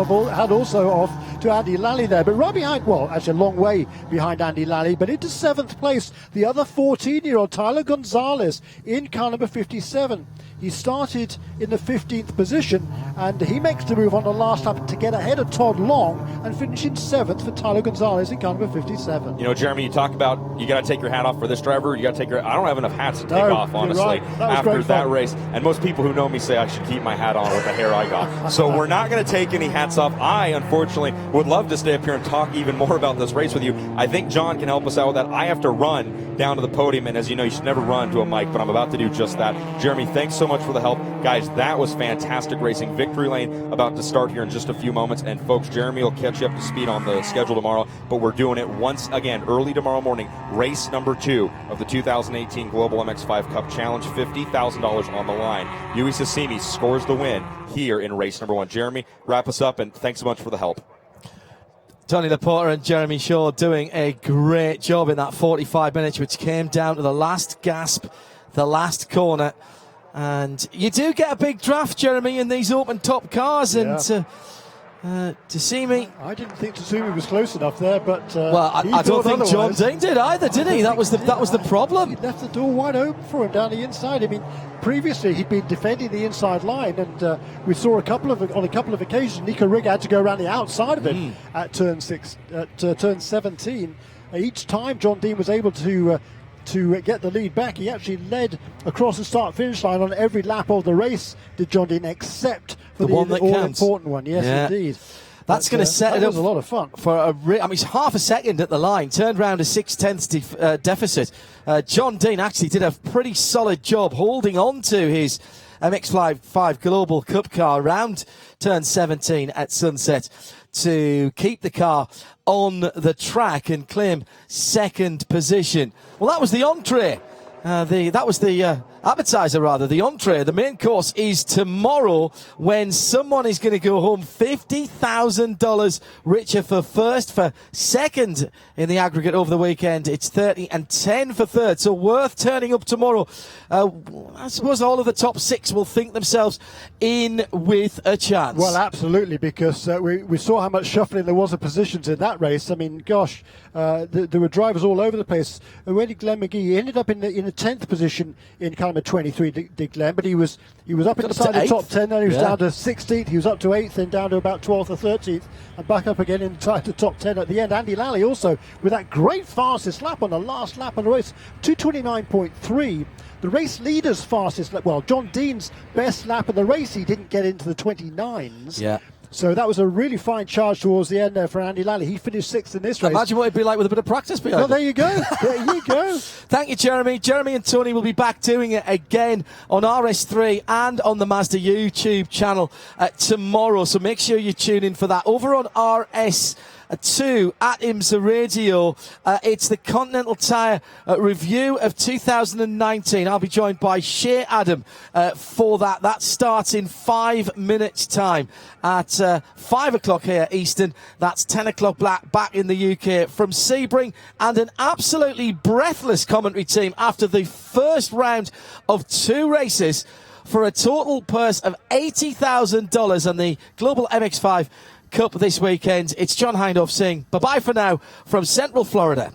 also off to Andy Lally there. But right behind, well, actually a long way behind Andy Lally, but into 7th place, the other 14-year-old Tyler Gonzalez in car number 57. He started in the 15th position, and he makes the move on the last lap to get ahead of Todd Long and finish in 7th for Tyler Gonzalez in car number 57. You know, Jeremy, you talk about you got to take your hat off for this driver. You got to take your. I don't have enough hats to take off, honestly, right. after that race. And most people who know me say I should keep my hat on with the hair I got. So we're not going to take any hats off. I, unfortunately, would love to stay up here and talk even more about this race with you. I think John can help us out with that. I have to run down to the podium, and as you know, you should never run to a mic, but I'm about to do just that. Jeremy, thanks so much for the help. Guys, that was fantastic racing. Victory lane about to start here in just a few moments. And folks, Jeremy will catch you up to speed on the schedule tomorrow, but we're doing it once again early tomorrow morning. Race number 2 of the 2018 Global MX-5 Cup Challenge, $50,000 on the line. Yui Sasimi scores the win here in race number 1. Jeremy, wrap us up, and thanks so much for the help. Tony Laporta and Jeremy Shaw doing a great job in that 45 minutes, which came down to the last gasp, the last corner. And you do get a big draft, Jeremy, in these open top cars. And Tasimi, I didn't think Tasimi was close enough there, but well, I don't think John Dean did either, did he? That was the problem. He left the door wide open for him down the inside. I mean, previously he'd been defending the inside line, and we saw on a couple of occasions Nico Riga had to go around the outside of it at turn 17. Each time John Dean was able to get the lead back. He actually led across the start-finish line on every lap of the race, did John Dean, except for the all-important one. Yes, indeed. That's going to set it up. That was a lot of fun. I mean, it's half a second at the line, turned around a 6/10 deficit. John Dean actually did a pretty solid job holding on to his MX-5 Global Cup car around turn 17 at Sunset to keep the car on the track and claim 2nd position. Well, that was the entree. That was the appetizer, rather. The entree, the main course, is tomorrow, when someone is going to go home $50,000 richer for first. For second in the aggregate over the weekend, it's 30 and 10 for third. So worth turning up tomorrow. I suppose all of the top 6 will think themselves in with a chance. Well, absolutely, because we saw how much shuffling there was of positions in that race. I mean, gosh, there were drivers all over the place. Already Glenn McGee, he ended up in the 10th position in car number 23, did Glenn, but he was up inside the top 10, then he was down to 16th, he was up to 8th, then down to about 12th or 13th, and back up again inside the top 10 at the end. Andy Lally also with that great fastest lap on the last lap of the race, 2:29.3. The race leader's fastest lap, well, John Dean's best lap of the race, he didn't get into the 29s. Yeah. So that was a really fine charge towards the end there for Andy Lally. He finished 6th in this race. Imagine what it'd be like with a bit of practice behind it. There you go. There you go. Thank you, Jeremy. Jeremy and Tony will be back doing it again on RS3 and on the Mazda YouTube channel tomorrow. So make sure you tune in for that. Over on RS2 at IMSA Radio, it's the Continental Tyre review of 2019. I'll be joined by Shea Adam for that. That starts in 5 minutes' time at 5 o'clock here Eastern. That's 10 o'clock back in the UK from Sebring, and an absolutely breathless commentary team after the first round of 2 races for a total purse of $80,000 on the Global MX-5 Cup this weekend. It's John Hindhaugh saying bye-bye for now from Central Florida.